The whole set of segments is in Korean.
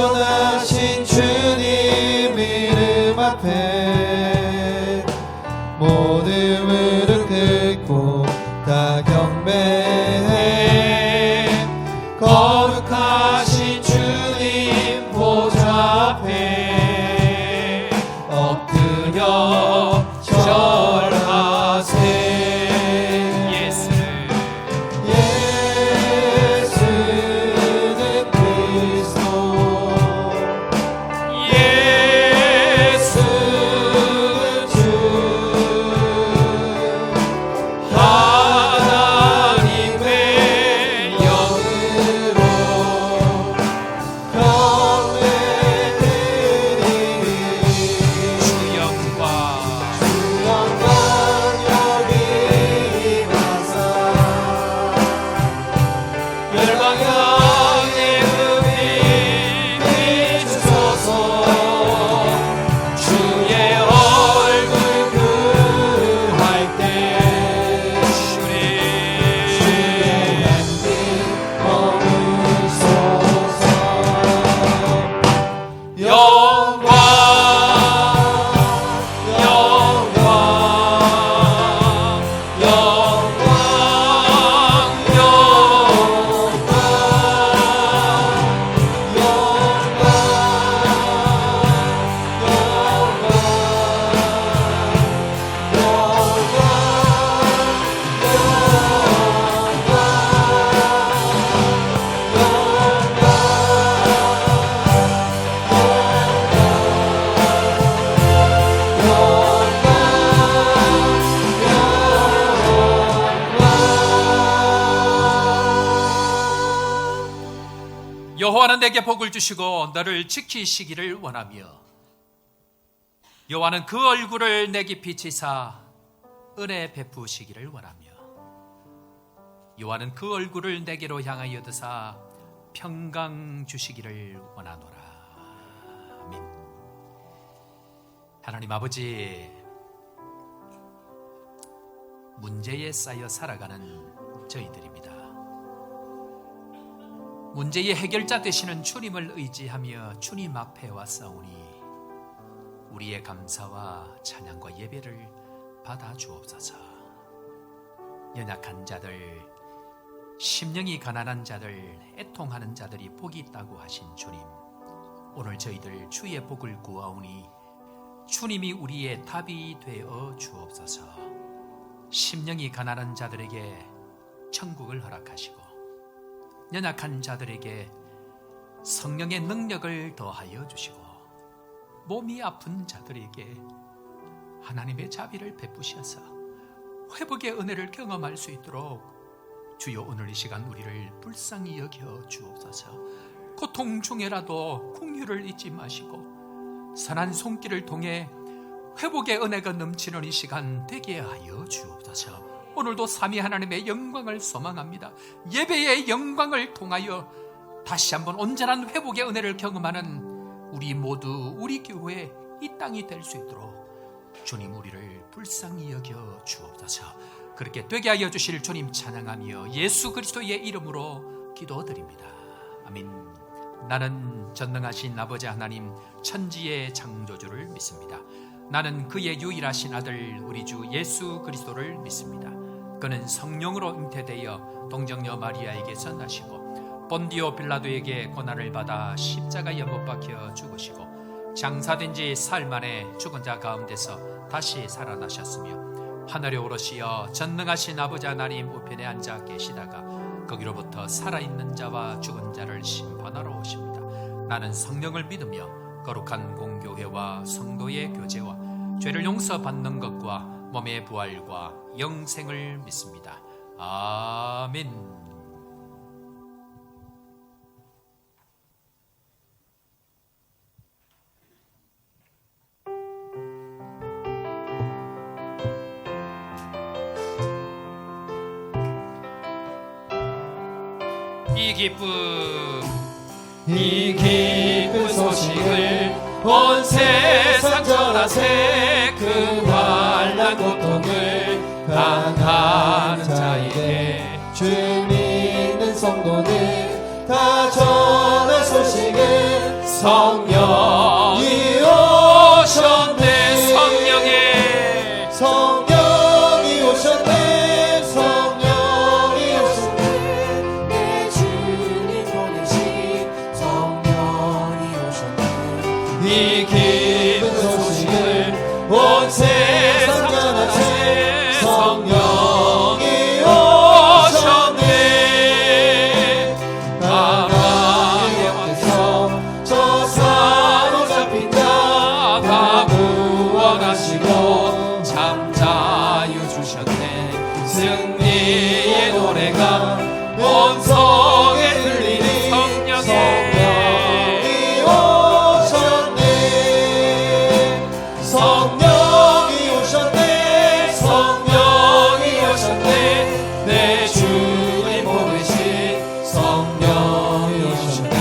선하신 주님 이름 앞에 모든 무릎 꿇고 다 경배해. 거룩하신 주님 보좌 앞에 엎드려 절하세. 여호와는 내게 복을 주시고 너를 지키시기를 원하며 여호와는 그 얼굴을 내게 비치사 은혜 베푸시기를 원하며 여호와는 그 얼굴을 내게로 향하여 드사 평강 주시기를 원하노라. 아멘. 하나님 아버지, 문제에 쌓여 살아가는 저희들입니다. 문제의 해결자 되시는 주님을 의지하며 주님 앞에 왔사오니 우리의 감사와 찬양과 예배를 받아 주옵소서. 연약한 자들, 심령이 가난한 자들, 애통하는 자들이 복이 있다고 하신 주님, 오늘 저희들 주의 복을 구하오니 주님이 우리의 답이 되어 주옵소서. 심령이 가난한 자들에게 천국을 허락하시고 연약한 자들에게 성령의 능력을 더하여 주시고 몸이 아픈 자들에게 하나님의 자비를 베푸셔서 회복의 은혜를 경험할 수 있도록 주여 오늘 이 시간 우리를 불쌍히 여겨 주옵소서. 고통 중에라도 긍휼을 잊지 마시고 선한 손길을 통해 회복의 은혜가 넘치는 이 시간 되게 하여 주옵소서. 오늘도 삼위 하나님의 영광을 소망합니다. 예배의 영광을 통하여 다시 한번 온전한 회복의 은혜를 경험하는 우리 모두, 우리 교회 이 땅이 될 수 있도록 주님 우리를 불쌍히 여겨 주옵소서. 그렇게 되게 하여 주실 주님 찬양하며 예수 그리스도의 이름으로 기도드립니다. 아멘. 나는 전능하신 아버지 하나님 천지의 창조주를 믿습니다. 나는 그의 유일하신 아들 우리 주 예수 그리스도를 믿습니다. 그는 성령으로 잉태되어 동정녀 마리아에게서 나시고 본디오 빌라도에게 고난을 받아 십자가에 못 박혀 죽으시고 장사된 지 사흘 만에 죽은 자 가운데서 다시 살아나셨으며 하늘에 오르시어 전능하신 아버지 하나님 우편에 앉아 계시다가 거기로부터 살아있는 자와 죽은 자를 심판하러 오십니다. 나는 성령을 믿으며 거룩한 공교회와 성도의 교제와 죄를 용서받는 것과 몸의 부활과 영생을 믿습니다. 아멘. 이 기쁜 소식을 온 세상 전하세. 그 환난 고통을 당하는 자에게 주 믿는 성도들 다 전할 소식을 성령이 오셨네. 오셨네. 성령의 성령이 오셨네. 성령이 오셨네. 내 주님 보내신 성령이 오셨네. 이 기쁜 소식을 온 세상 전하세. 성령이 오셨네. 하나님의 왕께서 저 사로잡힌 자 다 구원하시고 참 자유 주셨네. 승리의 노래가 온 성에 들리니 성령이 오셨네. 성령이 오셨네. 성령이 오셨네. 내 주님 보내신 성령이 오셨네.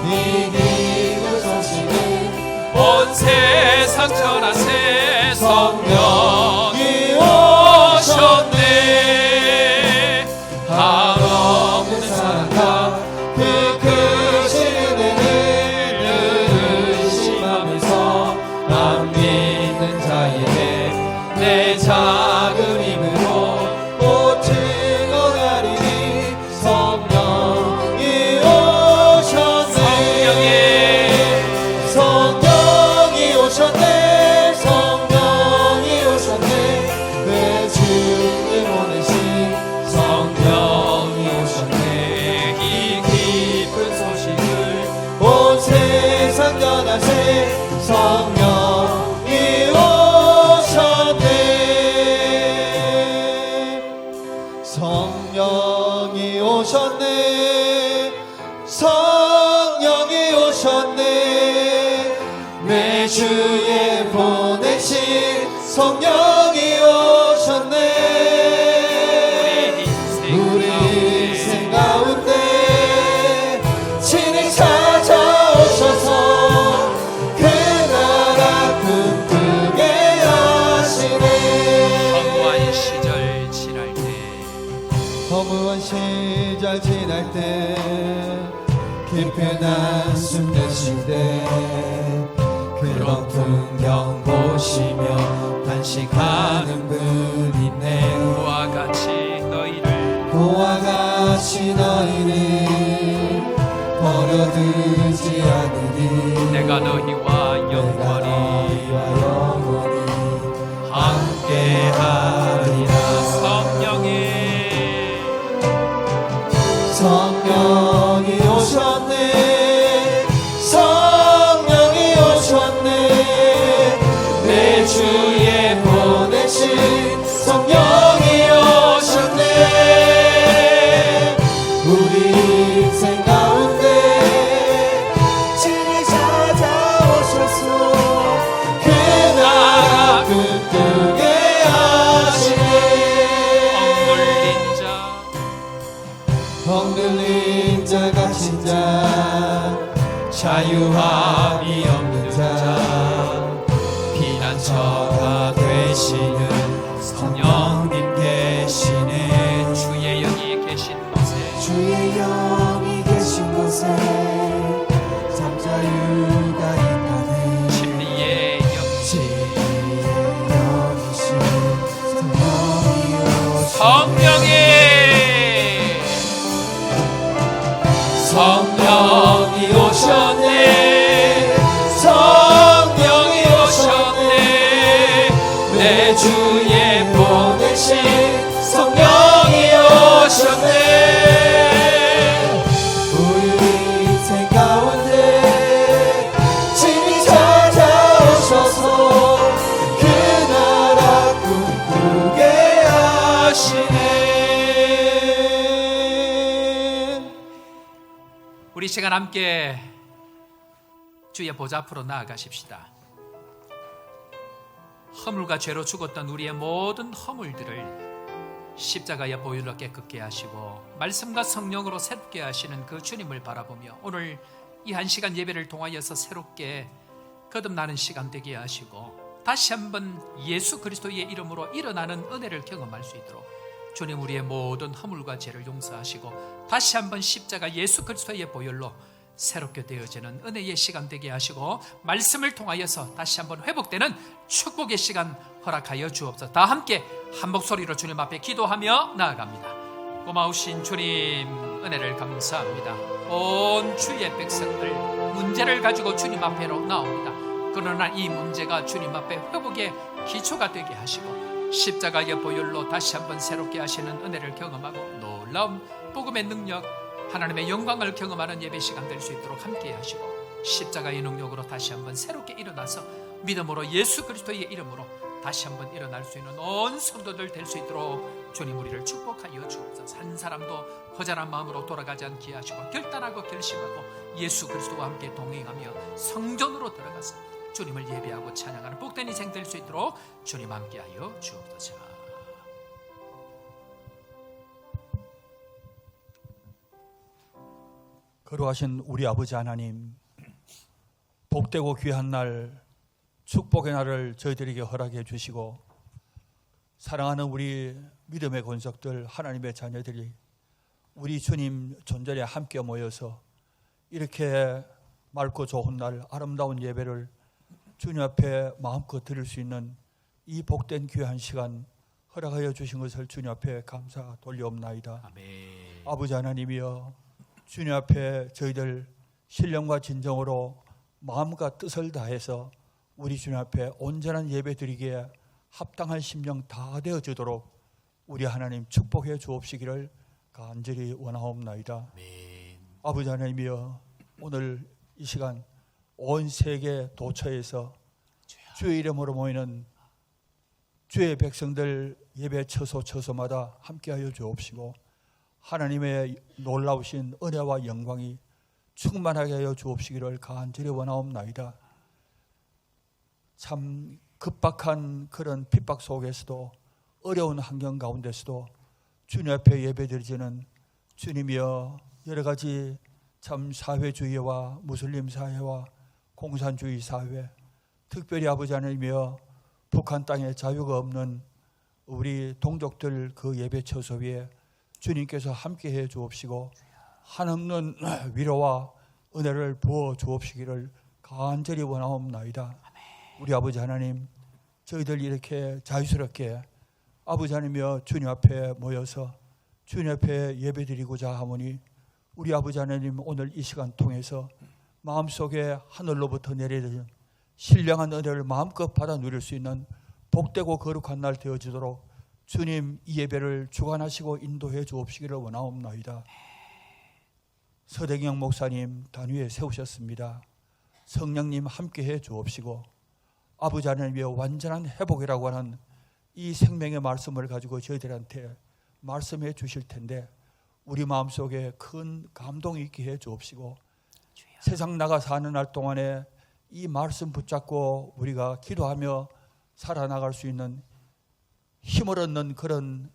이 기쁜 소식을 온 세상 전하세. 성령이 오셨네. 한없는 사랑과 그 크신 은혜를 늘 의심하면서 안 믿는 자에게 내 작은 힘으로 모든 것 하리니 성령이 오셨네. 성령이 오셨네. 성령이 오셨네. 내 주님 보내신 성령이 오셨네. 이 기쁜 소식을 온 세상 전하세. 성령이 오셨네. 성령이 오셨네. 성령이 오셨네. 내 주에 보내신 성령이 오셨네. 우리 인생 가운데 친히 찾아오셔서 그 나라 꿈꾸게 하시네. 허무한 시절 지날 때 허무한 시절 지날 때 깊은 한숨 내쉴 때 그런 풍경 보시며 단식하는 분 있네. 그와 같이 너희를 그와 같이 너희를 버려두지 않으니 내가 너희와 영원히 너희와 영원히 함께하리라. 성령이 오셨네. 성령이 오셨네. 내 주에 보내신 성령이 오셨네. 우리 인생 가운데 친히 찾아오셔서 그 나라 꿈꾸게 하시네. 억눌린 자 갇힌 자 자유함이 없는 자 피난처가 되시는 성령님 계시네. 주의 영이 계신 곳에 주의 영이 계신 곳에 잠자유가 있다네. 진리의 영 진리의 영이신 성령이 오셨네. 성령이 성령이 오셨네. 성령이 오셨네. 내 주에 보내신 성령이 오셨네. 우리 인생 가운데 친히 찾아오셔서 그 나라 꿈꾸게 하시네. 우리 시간 함께 주의 보좌 앞으로 나아가십시다. 허물과 죄로 죽었던 우리의 모든 허물들을 십자가의 보혈로 깨끗게 하시고 말씀과 성령으로 새롭게 하시는 그 주님을 바라보며 오늘 이 한 시간 예배를 통하여서 새롭게 거듭나는 시간 되게 하시고 다시 한번 예수 그리스도의 이름으로 일어나는 은혜를 경험할 수 있도록 주님 우리의 모든 허물과 죄를 용서하시고 다시 한번 십자가 예수 그리스도의 보혈로 새롭게 되어지는 은혜의 시간 되게 하시고 말씀을 통하여서 다시 한번 회복되는 축복의 시간 허락하여 주옵소서. 다 함께 한 목소리로 주님 앞에 기도하며 나아갑니다. 고마우신 주님 은혜를 감사합니다. 온 주의 백성들 문제를 가지고 주님 앞에로 나옵니다. 그러나 이 문제가 주님 앞에 회복의 기초가 되게 하시고 십자가의 보혈로 다시 한번 새롭게 하시는 은혜를 경험하고 놀라운 복음의 능력, 하나님의 영광을 경험하는 예배 시간 될 수 있도록 함께 하시고 십자가의 능력으로 다시 한번 새롭게 일어나서 믿음으로 예수 그리스도의 이름으로 다시 한번 일어날 수 있는 온 성도들 될 수 있도록 주님 우리를 축복하여 주옵소서. 한 사람도 허전한 마음으로 돌아가지 않게 하시고 결단하고 결심하고 예수 그리스도와 함께 동행하며 성전으로 들어가서 주님을 예배하고 찬양하는 복된 인생 될 수 있도록 주님 함께하여 주옵소서. 거룩하신 우리 아버지 하나님, 복되고 귀한 날, 축복의 날을 저희들에게 허락해 주시고 사랑하는 우리 믿음의 권속들, 하나님의 자녀들이 우리 주님 존전에 함께 모여서 이렇게 맑고 좋은 날 아름다운 예배를 주님 앞에 마음껏 드릴 수 있는 이 복된 귀한 시간 허락하여 주신 것을 주님 앞에 감사 돌려옵나이다. 아멘. 아버지 하나님이여, 주님 앞에 저희들 신령과 진정으로 마음과 뜻을 다해서 우리 주님 앞에 온전한 예배 드리기에 합당한 심령 다 되어지도록 우리 하나님 축복해 주옵시기를 간절히 원하옵나이다. 아멘. 아버지 하나님이여, 오늘 이 시간 온 세계 도처에서 주의 이름으로 모이는 주의 백성들 예배 처소마다 함께하여 주옵시고 하나님의 놀라우신 은혜와 영광이 충만하게 하여 주옵시기를 간절히 원하옵나이다. 참 급박한 그런 핍박 속에서도 어려운 환경 가운데서도 주님 앞에 예배드리지는 주님이여, 여러 가지 참 사회주의와 무슬림 사회와 공산주의 사회, 특별히 아버지 하나님이여 북한 땅에 자유가 없는 우리 동족들 그 예배 처소 위에 주님께서 함께해 주옵시고 한없는 위로와 은혜를 부어 주옵시기를 간절히 원하옵나이다. 우리 아버지 하나님, 저희들 이렇게 자유스럽게 아버지 하나님이여 주님 앞에 모여서 주님 앞에 예배드리고자 하오니 우리 아버지 하나님, 오늘 이 시간 통해서 마음속에 하늘로부터 내려진 신령한 은혜를 마음껏 받아 누릴 수 있는 복되고 거룩한 날 되어지도록 주님 이 예배를 주관하시고 인도해 주옵시기를 원하옵나이다. 서대경 목사님 단위에 세우셨습니다. 성령님 함께해 주옵시고 아버지 하나님의 완전한 회복이라고 하는 이 생명의 말씀을 가지고 저희들한테 말씀해 주실 텐데 우리 마음속에 큰 감동이 있게 해 주옵시고 세상 나가 사는 날 동안에 이 말씀 붙잡고 우리가 기도하며 살아나갈 수 있는 힘을 얻는 그런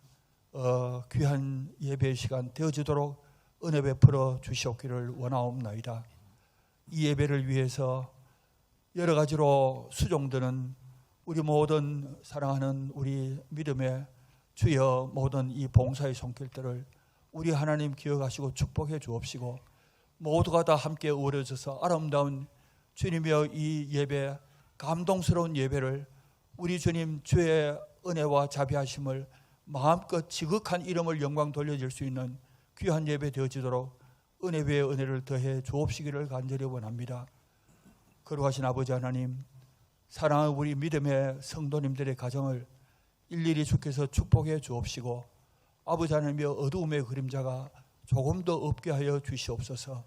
귀한 예배의 시간 되어지도록 은혜 베풀어 주시옵기를 원하옵나이다. 이 예배를 위해서 여러 가지로 수종드는 우리 모든 사랑하는 우리 믿음의 주여 모든 이 봉사의 손길들을 우리 하나님 기억하시고 축복해 주옵시고 모두가 다 함께 어우러져서 아름다운 주님의 이 예배, 감동스러운 예배를 우리 주님 주의 은혜와 자비하심을 마음껏 지극한 이름을 영광 돌려질 수 있는 귀한 예배 되어지도록 은혜 위에 은혜를 더해 주옵시기를 간절히 원합니다. 거룩하신 아버지 하나님, 사랑하는 우리 믿음의 성도님들의 가정을 일일이 주께서 축복해 주옵시고 아버지 하나님의 어두움의 그림자가 조금 더 없게 하여 주시옵소서.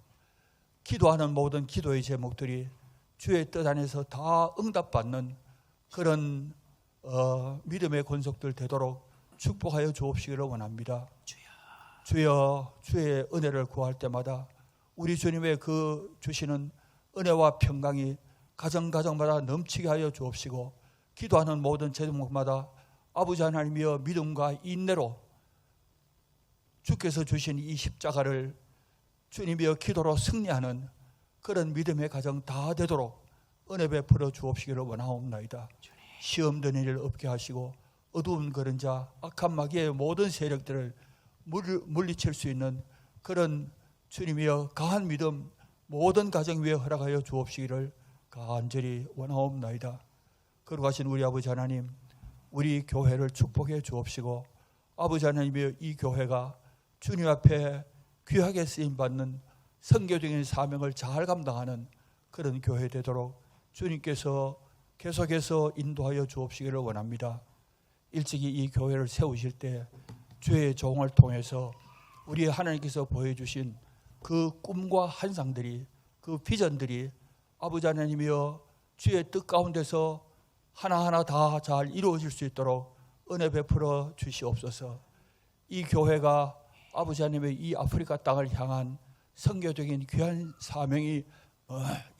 기도하는 모든 기도의 제목들이 주의 뜻 안에서 다 응답받는 그런 믿음의 권속들 되도록 축복하여 주옵시기를 원합니다. 주여, 주의 은혜를 구할 때마다 우리 주님의 그 주시는 은혜와 평강이 가정가정마다 넘치게 하여 주옵시고 기도하는 모든 제목마다 아버지 하나님이여 믿음과 인내로 주께서 주신 이 십자가를 주님이여 기도로 승리하는 그런 믿음의 가정 다 되도록 은혜 베풀어 주옵시기를 원하옵나이다. 시험 드는 일 없게 하시고 어두운 그림자 악한 마귀의 모든 세력들을 물리칠 수 있는 그런 주님이여 강한 믿음, 모든 가정 위에 허락하여 주옵시기를 간절히 원하옵나이다. 거룩하신 우리 아버지 하나님, 우리 교회를 축복해 주옵시고 아버지 하나님의 이 교회가 주님 앞에 귀하게 쓰임받는 선교적인 사명을 잘 감당하는 그런 교회 되도록 주님께서 계속해서 인도하여 주옵시기를 원합니다. 일찍이 이 교회를 세우실 때 주의 종을 통해서 우리 하나님께서 보여주신 그 꿈과 환상들이, 그 비전들이 아버지 하나님이여 주의 뜻 가운데서 하나하나 다 잘 이루어질 수 있도록 은혜 베풀어 주시옵소서. 이 교회가 아버지 하나님의 이 아프리카 땅을 향한 선교적인 귀한 사명이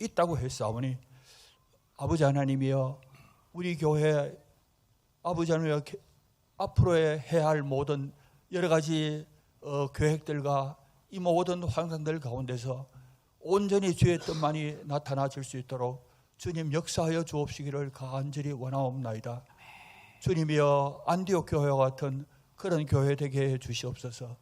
있다고 했사오니 아버지 하나님이여 우리 교회 아버지 하나님이여 앞으로의 해야 할 모든 여러 가지 계획들과 이 모든 환상들 가운데서 온전히 주의 뜻만이 나타나질 수 있도록 주님 역사하여 주옵시기를 간절히 원하옵나이다. 주님이여 안디옥 교회와 같은 그런 교회 되게 해 주시옵소서.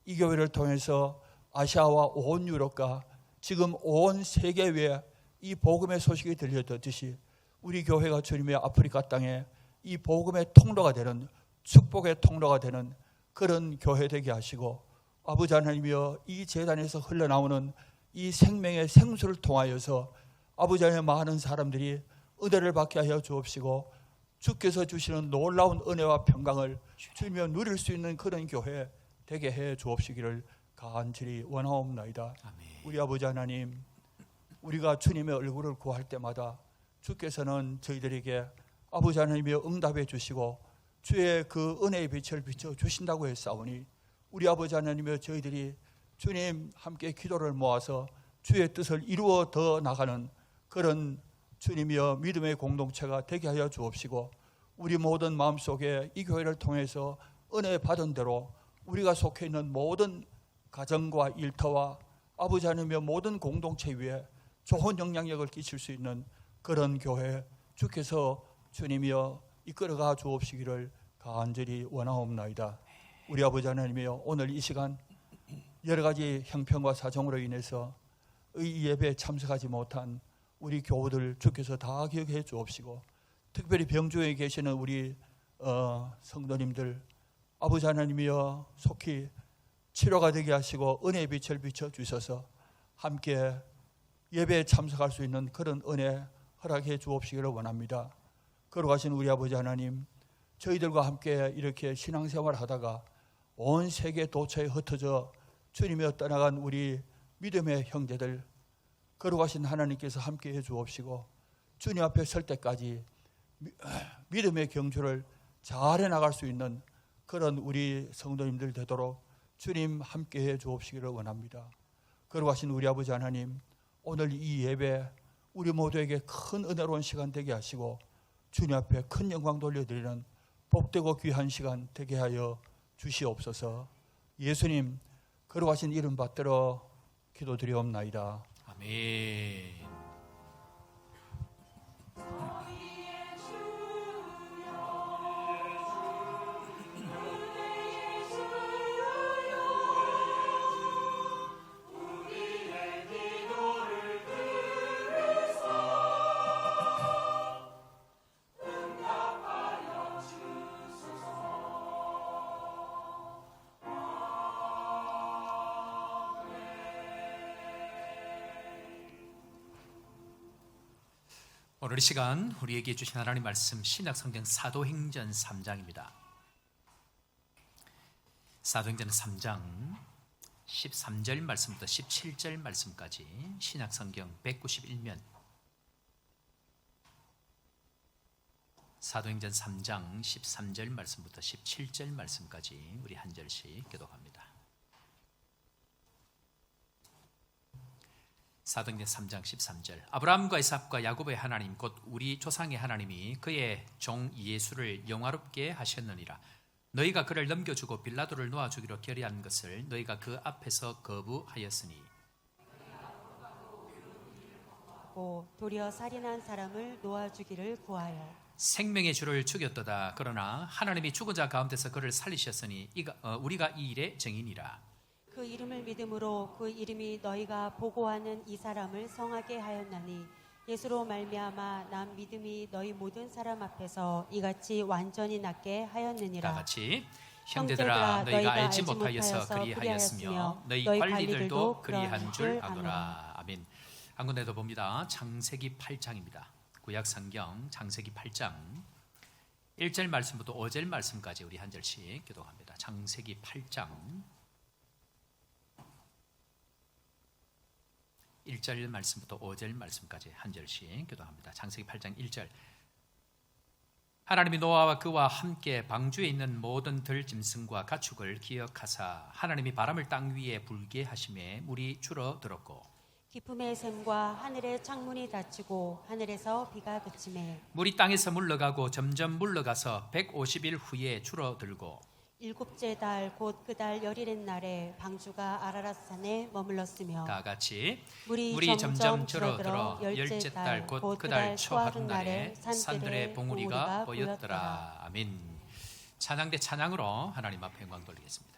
이 교회를 통해서 아시아와 온 유럽과 지금 온 세계 위에 이 복음의 소식이 들려졌듯이 우리 교회가 주님의 아프리카 땅에 이 복음의 통로가 되는, 축복의 통로가 되는 그런 교회 되게 하시고 아버지 하나님이여 이 제단에서 흘러나오는 이 생명의 생수를 통하여서 아버지 하나님 많은 사람들이 은혜를 받게 하여 주옵시고 주께서 주시는 놀라운 은혜와 평강을 주님이 누릴 수 있는 그런 교회 되게 해 주옵시기를 간절히 원하옵나이다. 아멘. 우리 아버지 하나님, 우리가 주님의 얼굴을 구할 때마다 주께서는 저희들에게 아버지 하나님이 응답해 주시고 주의 그 은혜의 빛을 비춰 주신다고 했사오니 우리 아버지 하나님이 저희들이 주님 함께 기도를 모아서 주의 뜻을 이루어 더 나가는 그런 주님이여 믿음의 공동체가 되게 하여 주옵시고 우리 모든 마음속에 이 교회를 통해서 은혜 받은 대로 우리가 속해 있는 모든 가정과 일터와 아버지 하나님의 모든 공동체 위에 좋은 영향력을 끼칠 수 있는 그런 교회 주께서 주님이여 이끌어가 주옵시기를 간절히 원하옵나이다. 우리 아버지 하나님이여 오늘 이 시간 여러 가지 형편과 사정으로 인해서 이 예배에 참석하지 못한 우리 교우들 주께서 다 기억해 주옵시고 특별히 병중에 계시는 우리 성도님들 아버지 하나님이여 속히 치료가 되게 하시고 은혜의 빛을 비춰 주셔서 함께 예배에 참석할 수 있는 그런 은혜 허락해 주옵시기를 원합니다. 거룩하신 우리 아버지 하나님, 저희들과 함께 이렇게 신앙생활을 하다가 온 세계 도처에 흩어져 주님이 떠나간 우리 믿음의 형제들 거룩하신 하나님께서 함께 해 주옵시고 주님 앞에 설 때까지 믿음의 경주를 잘 해나갈 수 있는 그런 우리 성도님들 되도록 주님 함께 해 주옵시기를 원합니다. 거룩하신 우리 아버지 하나님, 오늘 이 예배 우리 모두에게 큰 은혜로운 시간 되게 하시고 주님 앞에 큰 영광 돌려드리는 복되고 귀한 시간 되게 하여 주시옵소서. 예수님 거룩하신 이름 받들어 기도드리옵나이다. 아멘. 오늘 이 시간 우리에게 주신 하나님 말씀 신약성경 사도행전 3장입니다. 사도행전 3장 13절 말씀부터 17절 말씀까지 신약성경 191면 사도행전 3장 13절 말씀부터 17절 말씀까지 우리 한 절씩 교독합니다. 사도행전 3장 13절 아브라함과 이삭과 야곱의 하나님 곧 우리 조상의 하나님이 그의 종 예수를 영화롭게 하셨느니라. 너희가 그를 넘겨주고 빌라도를 놓아주기로 결의한 것을 너희가 그 앞에서 거부하였으니 도리어 살인한 사람을 놓아주기를 구하여 생명의 주를 죽였도다. 그러나 하나님이 죽은 자 가운데서 그를 살리셨으니 우리가 이 일의 증인이라. 그 이름을 믿음으로 그 이름이 너희가 보고하는 이 사람을 성하게 하였나니 예수로 말미암아 난 믿음이 너희 모든 사람 앞에서 이같이 완전히 낫게 하였느니라. 다 같이 형제들아 너희가 알지 못하여서 그리하였으며 너희 관리들도 그리한 줄 아노라. 아멘. 한 군데 더 봅니다. 창세기 8장입니다. 구약 성경 창세기 8장 1절 말씀부터 5절 말씀까지 우리 한 절씩 기도합니다. 창세기 8장 1절 말씀부터 5절 말씀까지 한 절씩 기도합니다. 창세기 8장 1절. 하나님이 노아와 그와 함께 방주에 있는 모든 들짐승과 가축을 기억하사 하나님이 바람을 땅 위에 불게 하심에 물이 줄어들었고 깊음의 샘과 하늘의 창문이 닫히고 하늘에서 비가 그치매 물이 땅에서 물러가고 점점 물러가서 150일 후에 줄어들고 일곱째 달 곧 그 달 열일의 날에 방주가 아라랏산에 머물렀으며 다 같이 물이 점점 줄어들어 열째 달 곧 그 달 초하룻날에 산들의 봉우리가 보였더라. 아멘. 찬양 대 찬양으로 하나님 앞에 영광 돌리겠습니다.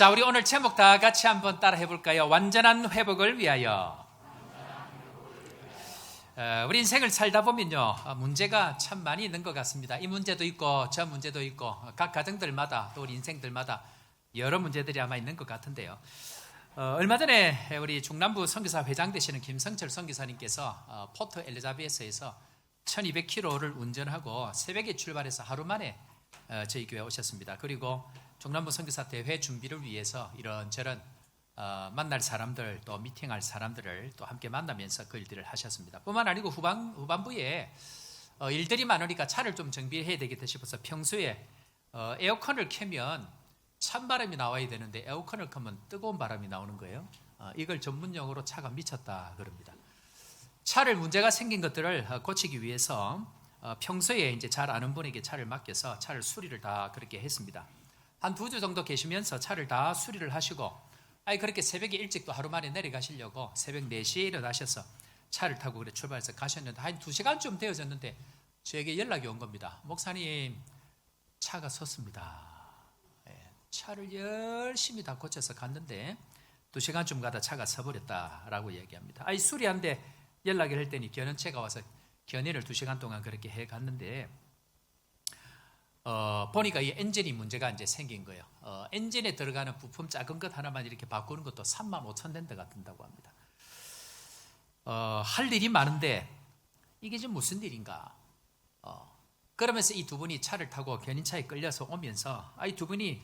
자, 우리 오늘 제목 다 같이 한번 따라 해볼까요? 완전한 회복을 위하여. 우리 인생을 살다 보면요, 문제가 참 많이 있는 것 같습니다. 이 문제도 있고 저 문제도 있고 각 가정들마다 또 우리 인생들마다 여러 문제들이 아마 있는 것 같은데요. 얼마 전에 우리 중남부 선교사 회장 되시는 김성철 선교사님께서 포트 엘리자베스에서 1200km를 운전하고 새벽에 출발해서 하루 만에 저희 교회에 오셨습니다. 그리고 중남부 선교사 대회 준비를 위해서 이런저런 만날 사람들 또 미팅할 사람들을 또 함께 만나면서 그 일들을 하셨습니다. 뿐만 아니고 후반부에 일들이 많으니까 차를 좀 정비해야 되겠다 싶어서 평소에 에어컨을 켜면 찬바람이 나와야 되는데 에어컨을 켜면 뜨거운 바람이 나오는 거예요. 이걸 전문 용어로 차가 미쳤다 그럽니다. 차를 문제가 생긴 것들을 고치기 위해서 평소에 이제 잘 아는 분에게 차를 맡겨서 차를 수리를 다 그렇게 했습니다. 한 2주 정도 계시면서 차를 다 수리를 하시고 그렇게 새벽에 일찍 또 하루 만에 내려가시려고 새벽 4시에 일어나셔서 차를 타고 그래 출발해서 가셨는데 한 2시간쯤 되어졌는데 저에게 연락이 온 겁니다. 목사님, 차가 섰습니다. 차를 열심히 다 고쳐서 갔는데 2시간쯤 가다 차가 서버렸다라고 얘기합니다. 수리한데 연락을 할 때니 견인체가 와서 견인을 2시간 동안 그렇게 해 갔는데 보니까 이 엔진이 문제가 이제 생긴 거예요. 엔진에 들어가는 부품 작은 것 하나만 이렇게 바꾸는 것도 35,000랜드가 든다고 합니다. 할 일이 많은데 이게 지금 무슨 일인가? 그러면서 이 두 분이 차를 타고 견인차에 끌려서 오면서 이 두 분이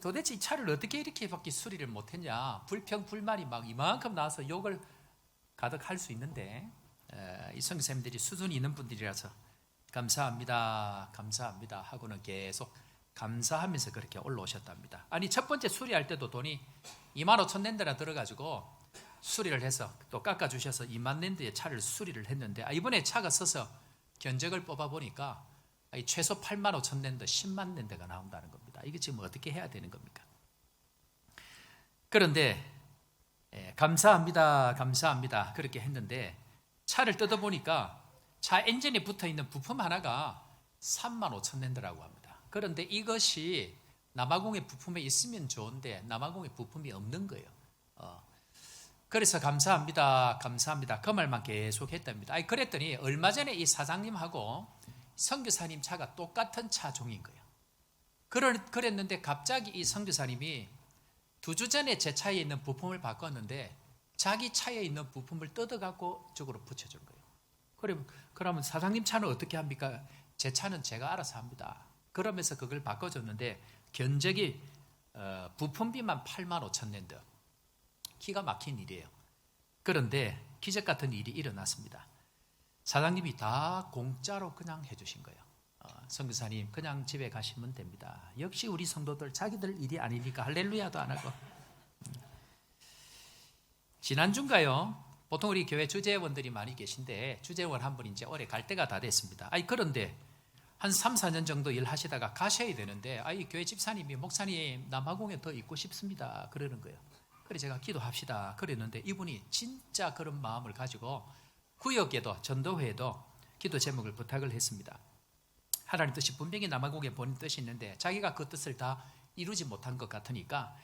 도대체 이 차를 어떻게 이렇게밖에 수리를 못했냐? 불평 불만이 막 이만큼 나와서 욕을 가득 할 수 있는데 이 선교사님들이 수준이 있는 분들이라서 감사합니다, 감사합니다 하고는 계속 감사하면서 그렇게 올라오셨답니다. 첫 번째 수리할 때도 돈이 25,000랜드나 들어가지고 수리를 해서 또 깎아주셔서 20,000랜드의 차를 수리를 했는데 이번에 차가 서서 견적을 뽑아보니까 최소 85,000랜드, 100,000랜드가 나온다는 겁니다. 이게 지금 어떻게 해야 되는 겁니까? 그런데 감사합니다, 감사합니다 그렇게 했는데 차를 뜯어보니까 차 엔진에 붙어있는 부품 하나가 35,000랜드라고 합니다. 그런데 이것이 남아공의 부품에 있으면 좋은데 남아공의 부품이 없는 거예요. 그래서 감사합니다, 감사합니다 그 말만 계속 했답니다. 그랬더니 얼마 전에 이 사장님하고 선교사님 차가 똑같은 차종인 거예요. 그랬는데 갑자기 이 선교사님이 2주 전에 제 차에 있는 부품을 바꿨는데 자기 차에 있는 부품을 뜯어갖고 저쪽으로 붙여준 거예요. 그러면 사장님 차는 어떻게 합니까? 제 차는 제가 알아서 합니다. 그러면서 그걸 바꿔줬는데 견적이 부품비만 85,000랜드. 기가 막힌 일이에요. 그런데 기적 같은 일이 일어났습니다. 사장님이 다 공짜로 그냥 해주신 거예요. 선교사님 그냥 집에 가시면 됩니다. 역시 우리 성도들 자기들 일이 아니니까 할렐루야도 안 하고. 지난주인가요? 보통 우리 교회 주재원들이 많이 계신데 주재원 한 분 이제 올해 갈 때가 다 됐습니다. 그런데 한 3, 4년 정도 일하시다가 가셔야 되는데 이 교회 집사님이 목사님 남아공에 더 있고 싶습니다 그러는 거예요. 그래서 제가 기도합시다 그랬는데 이분이 진짜 그런 마음을 가지고 구역에도 전도회에도 기도 제목을 부탁을 했습니다. 하나님 뜻이 분명히 남아공에 본인 뜻이 있는데 자기가 그 뜻을 다 이루지 못한 것 같으니까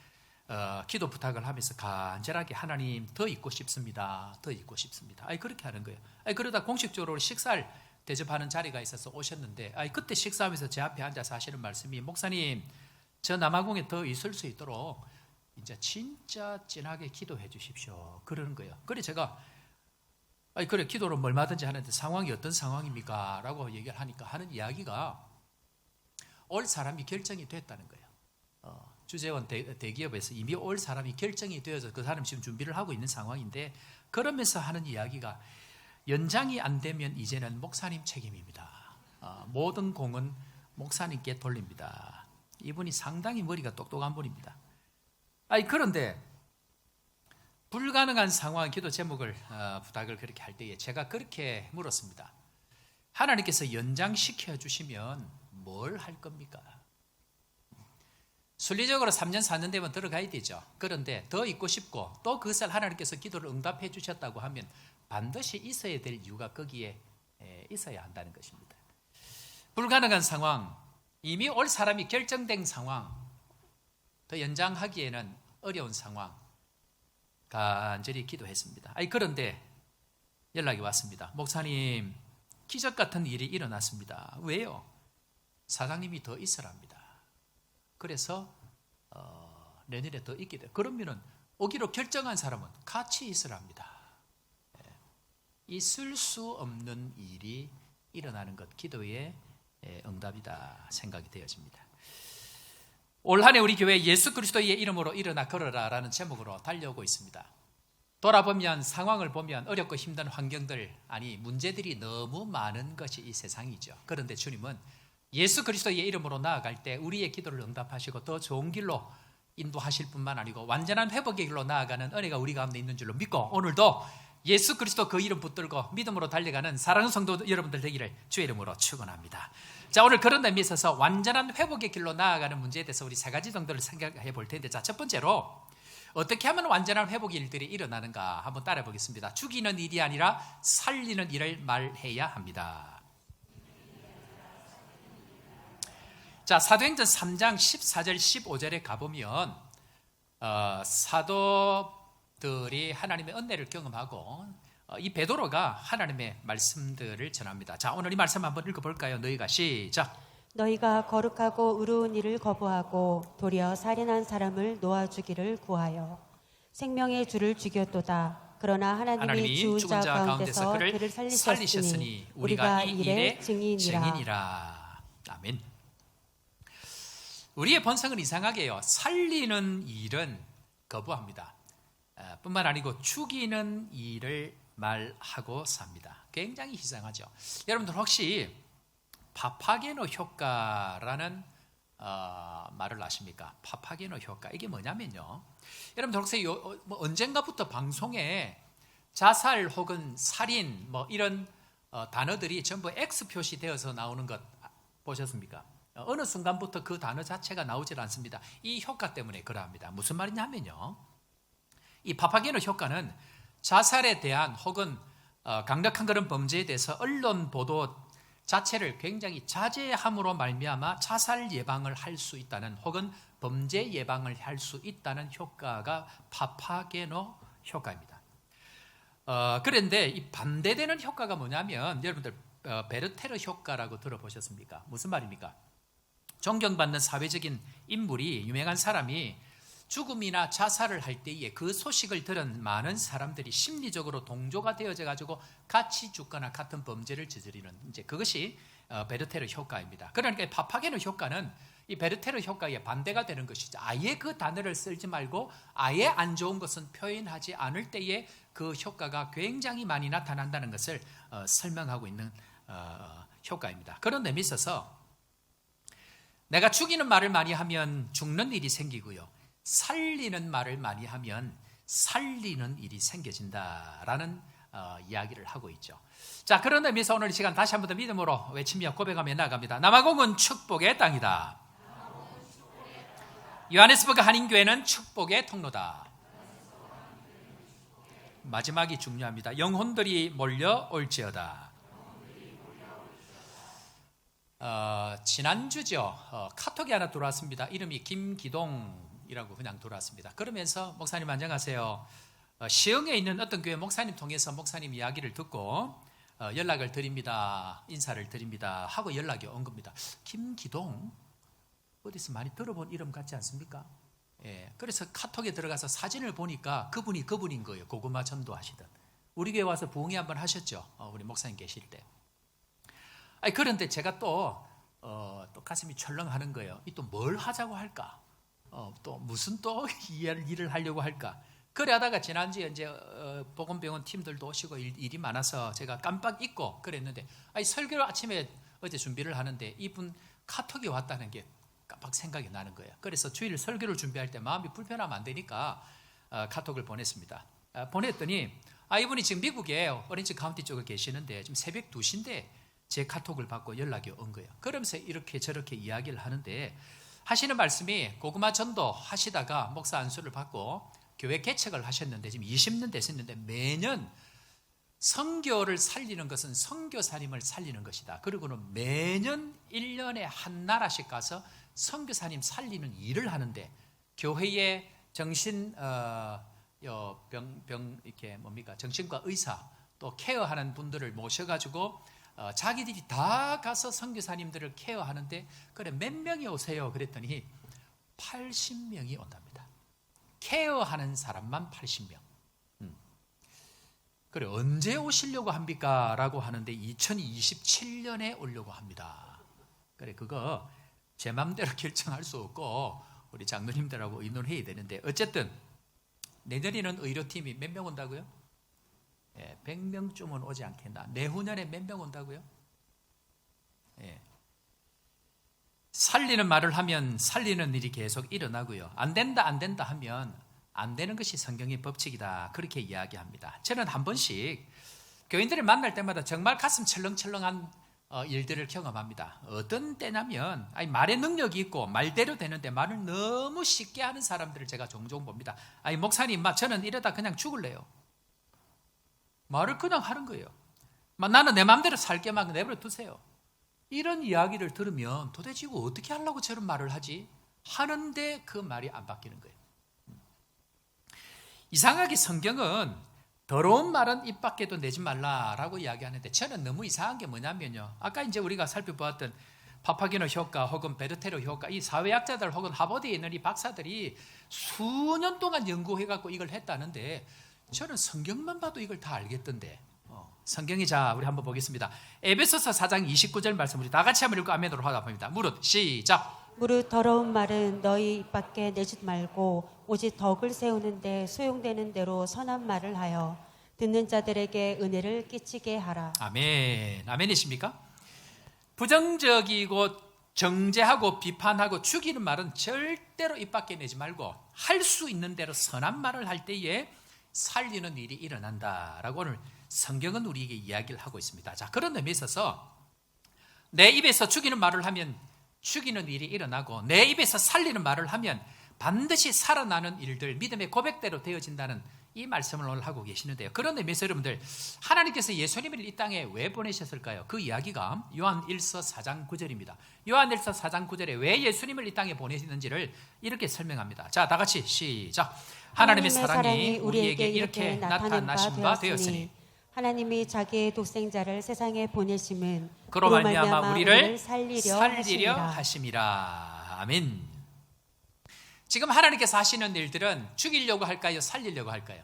기도 부탁을 하면서 간절하게 하나님 더 있고 싶습니다. 더 있고 싶습니다. 그렇게 하는 거예요. 그러다 공식적으로 식사를 대접하는 자리가 있어서 오셨는데 그때 식사하면서 제 앞에 앉아서 하시는 말씀이 목사님 저 남아공에 더 있을 수 있도록 이제 진짜 진하게 기도해 주십시오. 그러는 거예요. 그래 제가 그래 기도로 얼마든지 하는데 상황이 어떤 상황입니까? 라고 얘기를 하니까 하는 이야기가 올 사람이 결정이 됐다는 거예요. 주재원 대기업에서 이미 올 사람이 결정이 되어서 그 사람 지금 준비를 하고 있는 상황인데 그러면서 하는 이야기가 연장이 안 되면 이제는 목사님 책임입니다. 모든 공은 목사님께 돌립니다. 이분이 상당히 머리가 똑똑한 분입니다. 그런데 불가능한 상황 기도 제목을 부탁을 그렇게 할 때에 제가 그렇게 물었습니다. 하나님께서 연장시켜 주시면 뭘 할 겁니까? 순리적으로 3년 4년 되면 들어가야 되죠. 그런데 더 있고 싶고 또 그것을 하나님께서 기도를 응답해 주셨다고 하면 반드시 있어야 될 이유가 거기에 있어야 한다는 것입니다. 불가능한 상황, 이미 올 사람이 결정된 상황, 더 연장하기에는 어려운 상황 간절히 기도했습니다. 그런데 연락이 왔습니다. 목사님, 기적 같은 일이 일어났습니다. 왜요? 사장님이 더 있으랍니다. 그래서 내년에 더 있게 돼. 그러면은 오기로 결정한 사람은 같이 있으랍니다. 있을 수 없는 일이 일어나는 것, 기도의 응답이다 생각이 되어집니다. 올 한 해 우리 교회 예수 그리스도의 이름으로 일어나 걸어라 라는 제목으로 달려오고 있습니다. 돌아보면, 상황을 보면 어렵고 힘든 환경들, 문제들이 너무 많은 것이 이 세상이죠. 그런데 주님은 예수 그리스도의 이름으로 나아갈 때 우리의 기도를 응답하시고 더 좋은 길로 인도하실 뿐만 아니고 완전한 회복의 길로 나아가는 은혜가 우리 가운데 있는 줄로 믿고, 오늘도 예수 그리스도 그 이름 붙들고 믿음으로 달려가는 사랑하는 성도 여러분들 되기를 주의 이름으로 축원합니다. 자, 오늘 그런 의미에 있어서 완전한 회복의 길로 나아가는 문제에 대해서 우리 세 가지 정도를 생각해 볼 텐데, 자, 첫 번째로 어떻게 하면 완전한 회복의 일들이 일어나는가 한번 따라 보겠습니다. 죽이는 일이 아니라 살리는 일을 말해야 합니다. 자, 사도행전 3장 14절 15절에 가보면 사도들이 하나님의 은혜를 경험하고 이 베드로가 하나님의 말씀들을 전합니다. 자, 오늘 이 말씀 한번 읽어볼까요? 너희가 시작. 너희가 거룩하고 의로운 일을 거부하고 도리어 살인한 사람을 놓아주기를 구하여 생명의 주를 죽였도다. 그러나 하나님이 죽은 자 가운데서 그를 살리셨으니 우리가 이 일의 증인이라. 아멘. 우리의 본성은 이상하게요, 살리는 일은 거부합니다. 뿐만 아니고 죽이는 일을 말하고 삽니다. 굉장히 이상하죠. 여러분들 혹시 파파게노 효과라는 말을 아십니까? 파파게노 효과, 이게 뭐냐면요, 여러분들 혹시 언젠가부터 방송에 자살 혹은 살인 이런 단어들이 전부 X 표시되어서 나오는 것 보셨습니까? 어느 순간부터 그 단어 자체가 나오질 않습니다. 이 효과 때문에 그러합니다. 무슨 말이냐면요, 이 파파게노 효과는 자살에 대한 혹은 강력한 그런 범죄에 대해서 언론 보도 자체를 굉장히 자제함으로 말미암아 자살 예방을 할 수 있다는, 혹은 범죄 예방을 할 수 있다는 효과가 파파게노 효과입니다. 그런데 이 반대되는 효과가 뭐냐면, 여러분들 베르테르 효과라고 들어보셨습니까? 무슨 말입니까? 존경받는 사회적인 인물이, 유명한 사람이 죽음이나 자살을 할 때에 그 소식을 들은 많은 사람들이 심리적으로 동조가 되어져 가지고 같이 죽거나 같은 범죄를 저지르는, 이제 그것이 베르테르 효과입니다. 그러니까 파파게노 효과는 이 베르테르 효과에 반대가 되는 것이죠. 아예 그 단어를 쓰지 말고 아예 안 좋은 것은 표현하지 않을 때에 그 효과가 굉장히 많이 나타난다는 것을 설명하고 있는 효과입니다. 그런 의미에 있어서 내가 죽이는 말을 많이 하면 죽는 일이 생기고요, 살리는 말을 많이 하면 살리는 일이 생겨진다라는 이야기를 하고 있죠. 자, 그런 의미에서 오늘 이 시간 다시 한 번 더 믿음으로 외치며 고백하며 나갑니다. 남아공은 축복의 땅이다. 요하네스버그 한인교회는 축복의 통로다. 마지막이 중요합니다. 영혼들이 몰려올지어다. 지난주죠, 카톡이 하나 들어왔습니다. 이름이 김기동이라고 그냥 들어왔습니다. 그러면서 목사님 안녕하세요, 시흥에 있는 어떤 교회 목사님 통해서 목사님 이야기를 듣고 연락을 드립니다, 인사를 드립니다 하고 연락이 온 겁니다. 김기동, 어디서 많이 들어본 이름 같지 않습니까? 예, 그래서 카톡에 들어가서 사진을 보니까 그분인 거예요. 고구마 전도하시던, 우리 교회 와서 부흥회 한번 하셨죠, 우리 목사님 계실 때. 그런데 제가 또 가슴이 철렁하는 거예요. 또 뭘 하자고 할까? 또 무슨 또 일을 하려고 할까? 그래 하다가 지난주에 이제 보건병원 팀들도 오시고 일이 많아서 제가 깜빡 잊고 그랬는데, 설교를 아침에 어제 준비를 하는데 이분 카톡이 왔다는 게 깜빡 생각이 나는 거예요. 그래서 주일 설교를 준비할 때 마음이 불편하면 안 되니까 카톡을 보냈습니다. 보냈더니 이분이 지금 미국에 오렌지 카운티 쪽에 계시는데 지금 새벽 2시인데 제 카톡을 받고 연락이 온 거예요. 그러면서 이렇게 저렇게 이야기를 하는데, 하시는 말씀이 고구마 전도 하시다가 목사 안수를 받고 교회 개척을 하셨는데 지금 20년 됐었는데, 매년 선교를 살리는 것은 선교사님을 살리는 것이다. 그리고는 매년 1년에 한 나라씩 가서 선교사님 살리는 일을 하는데 교회의 정신 이렇게 정신과 의사 또 케어하는 분들을 모셔가지고 자기들이 다 가서 선교사님들을 케어하는데 그래 몇 명이 오세요? 그랬더니 80명이 온답니다. 케어하는 사람만 80명. 그래 언제 오시려고 합니까? 라고 하는데 2027년에 오려고 합니다. 그래 그거 제 맘대로 결정할 수 없고 우리 장로님들하고 의논해야 되는데 어쨌든 내년에는 의료팀이 몇 명 온다고요? 100명쯤은 오지 않겠나. 내후년에 몇 명 온다고요? 살리는 말을 하면 살리는 일이 계속 일어나고요. 안 된다 하면 안 되는 것이 성경의 법칙이다. 그렇게 이야기합니다. 저는 한 번씩 교인들을 만날 때마다 정말 가슴 철렁철렁한 일들을 경험합니다. 어떤 때냐면 말의 능력이 있고 말대로 되는데 말을 너무 쉽게 하는 사람들을 제가 종종 봅니다. 목사님, 저는 이러다 그냥 죽을래요. 말을 그냥 하는 거예요. 나는 내 마음대로 살게 막 내버려 두세요. 이런 이야기를 들으면 도대체 이거 어떻게 하려고 저런 말을 하지? 하는데 그 말이 안 바뀌는 거예요. 이상하게 성경은 더러운 말은 입 밖에도 내지 말라라고 이야기하는데 저는 너무 이상한 게 뭐냐면요. 아까 이제 우리가 살펴보았던 파파기노 효과 혹은 베르테로 효과, 이 사회학자들 혹은 하버드에 있는 이 박사들이 수년 동안 연구해갖고 이걸 했다는데 저는 성경만 봐도 이걸 다 알겠던데. 성경이 자 우리 한번 보겠습니다. 에베소서 4장 29절 말씀 우리 다 같이 한번 읽고 아멘으로 하겠습니다. 무릇 시작. 무릇 더러운 말은 너희 입 밖에 내지 말고 오직 덕을 세우는데 소용되는 대로 선한 말을 하여 듣는 자들에게 은혜를 끼치게 하라. 아멘. 아멘이십니까? 부정적이고 정죄하고 비판하고 죽이는 말은 절대로 입 밖에 내지 말고 할 수 있는 대로 선한 말을 할 때에 살리는 일이 일어난다라고 오늘 성경은 우리에게 이야기를 하고 있습니다. 자, 그런 의미에 있어서 내 입에서 죽이는 말을 하면 죽이는 일이 일어나고 내 입에서 살리는 말을 하면 반드시 살아나는 일들, 믿음의 고백대로 되어진다는 이 말씀을 오늘 하고 계시는데요. 그런 의미에서 여러분들, 하나님께서 예수님을 이 땅에 왜 보내셨을까요? 그 이야기가 요한 1서 4장 9절입니다. 요한 1서 4장 9절에 왜 예수님을 이 땅에 보내시는지를 이렇게 설명합니다. 자, 다 같이 시작. 하나님의 사랑이 우리에게 이렇게 나타나신 바 되었으니 하나님이 자기의 독생자를 세상에 보내심은 그로 말미암아 우리를 살리려 하심이라. 아멘. 지금 하나님께서 하시는 일들은 죽이려고 할까요? 살리려고 할까요?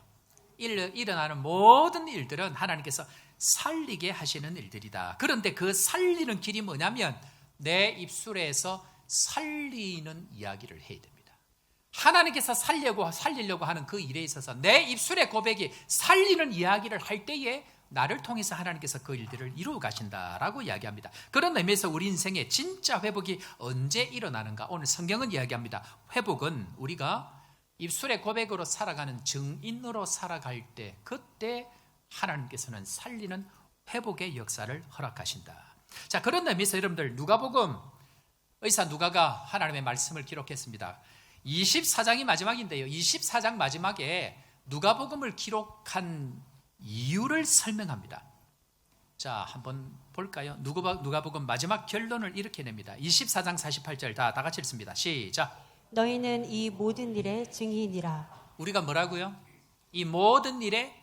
일어나는 모든 일들은 하나님께서 살리게 하시는 일들이다. 그런데 그 살리는 길이 뭐냐면 내 입술에서 살리는 이야기를 해야 됩니다. 하나님께서 살리려고 하는 그 일에 있어서 내 입술의 고백이 살리는 이야기를 할 때에 나를 통해서 하나님께서 그 일들을 이루어 가신다라고 이야기합니다. 그런 의미에서 우리 인생의 진짜 회복이 언제 일어나는가? 오늘 성경은 이야기합니다. 회복은 우리가 입술의 고백으로 살아가는 증인으로 살아갈 때, 그때 하나님께서는 살리는 회복의 역사를 허락하신다. 자, 그런 의미에서 여러분들 누가복음 의사 누가가 하나님의 말씀을 기록했습니다. 24장이 마지막인데요. 24장 마지막에 누가복음을 기록한 이유를 설명합니다. 자, 한번 볼까요? 누가복음 마지막 결론을 이렇게 냅니다. 24장 48절 다 같이 읽습니다. 시작. 너희는 이 모든 일의 증인이라. 우리가 뭐라고요? 이 모든 일의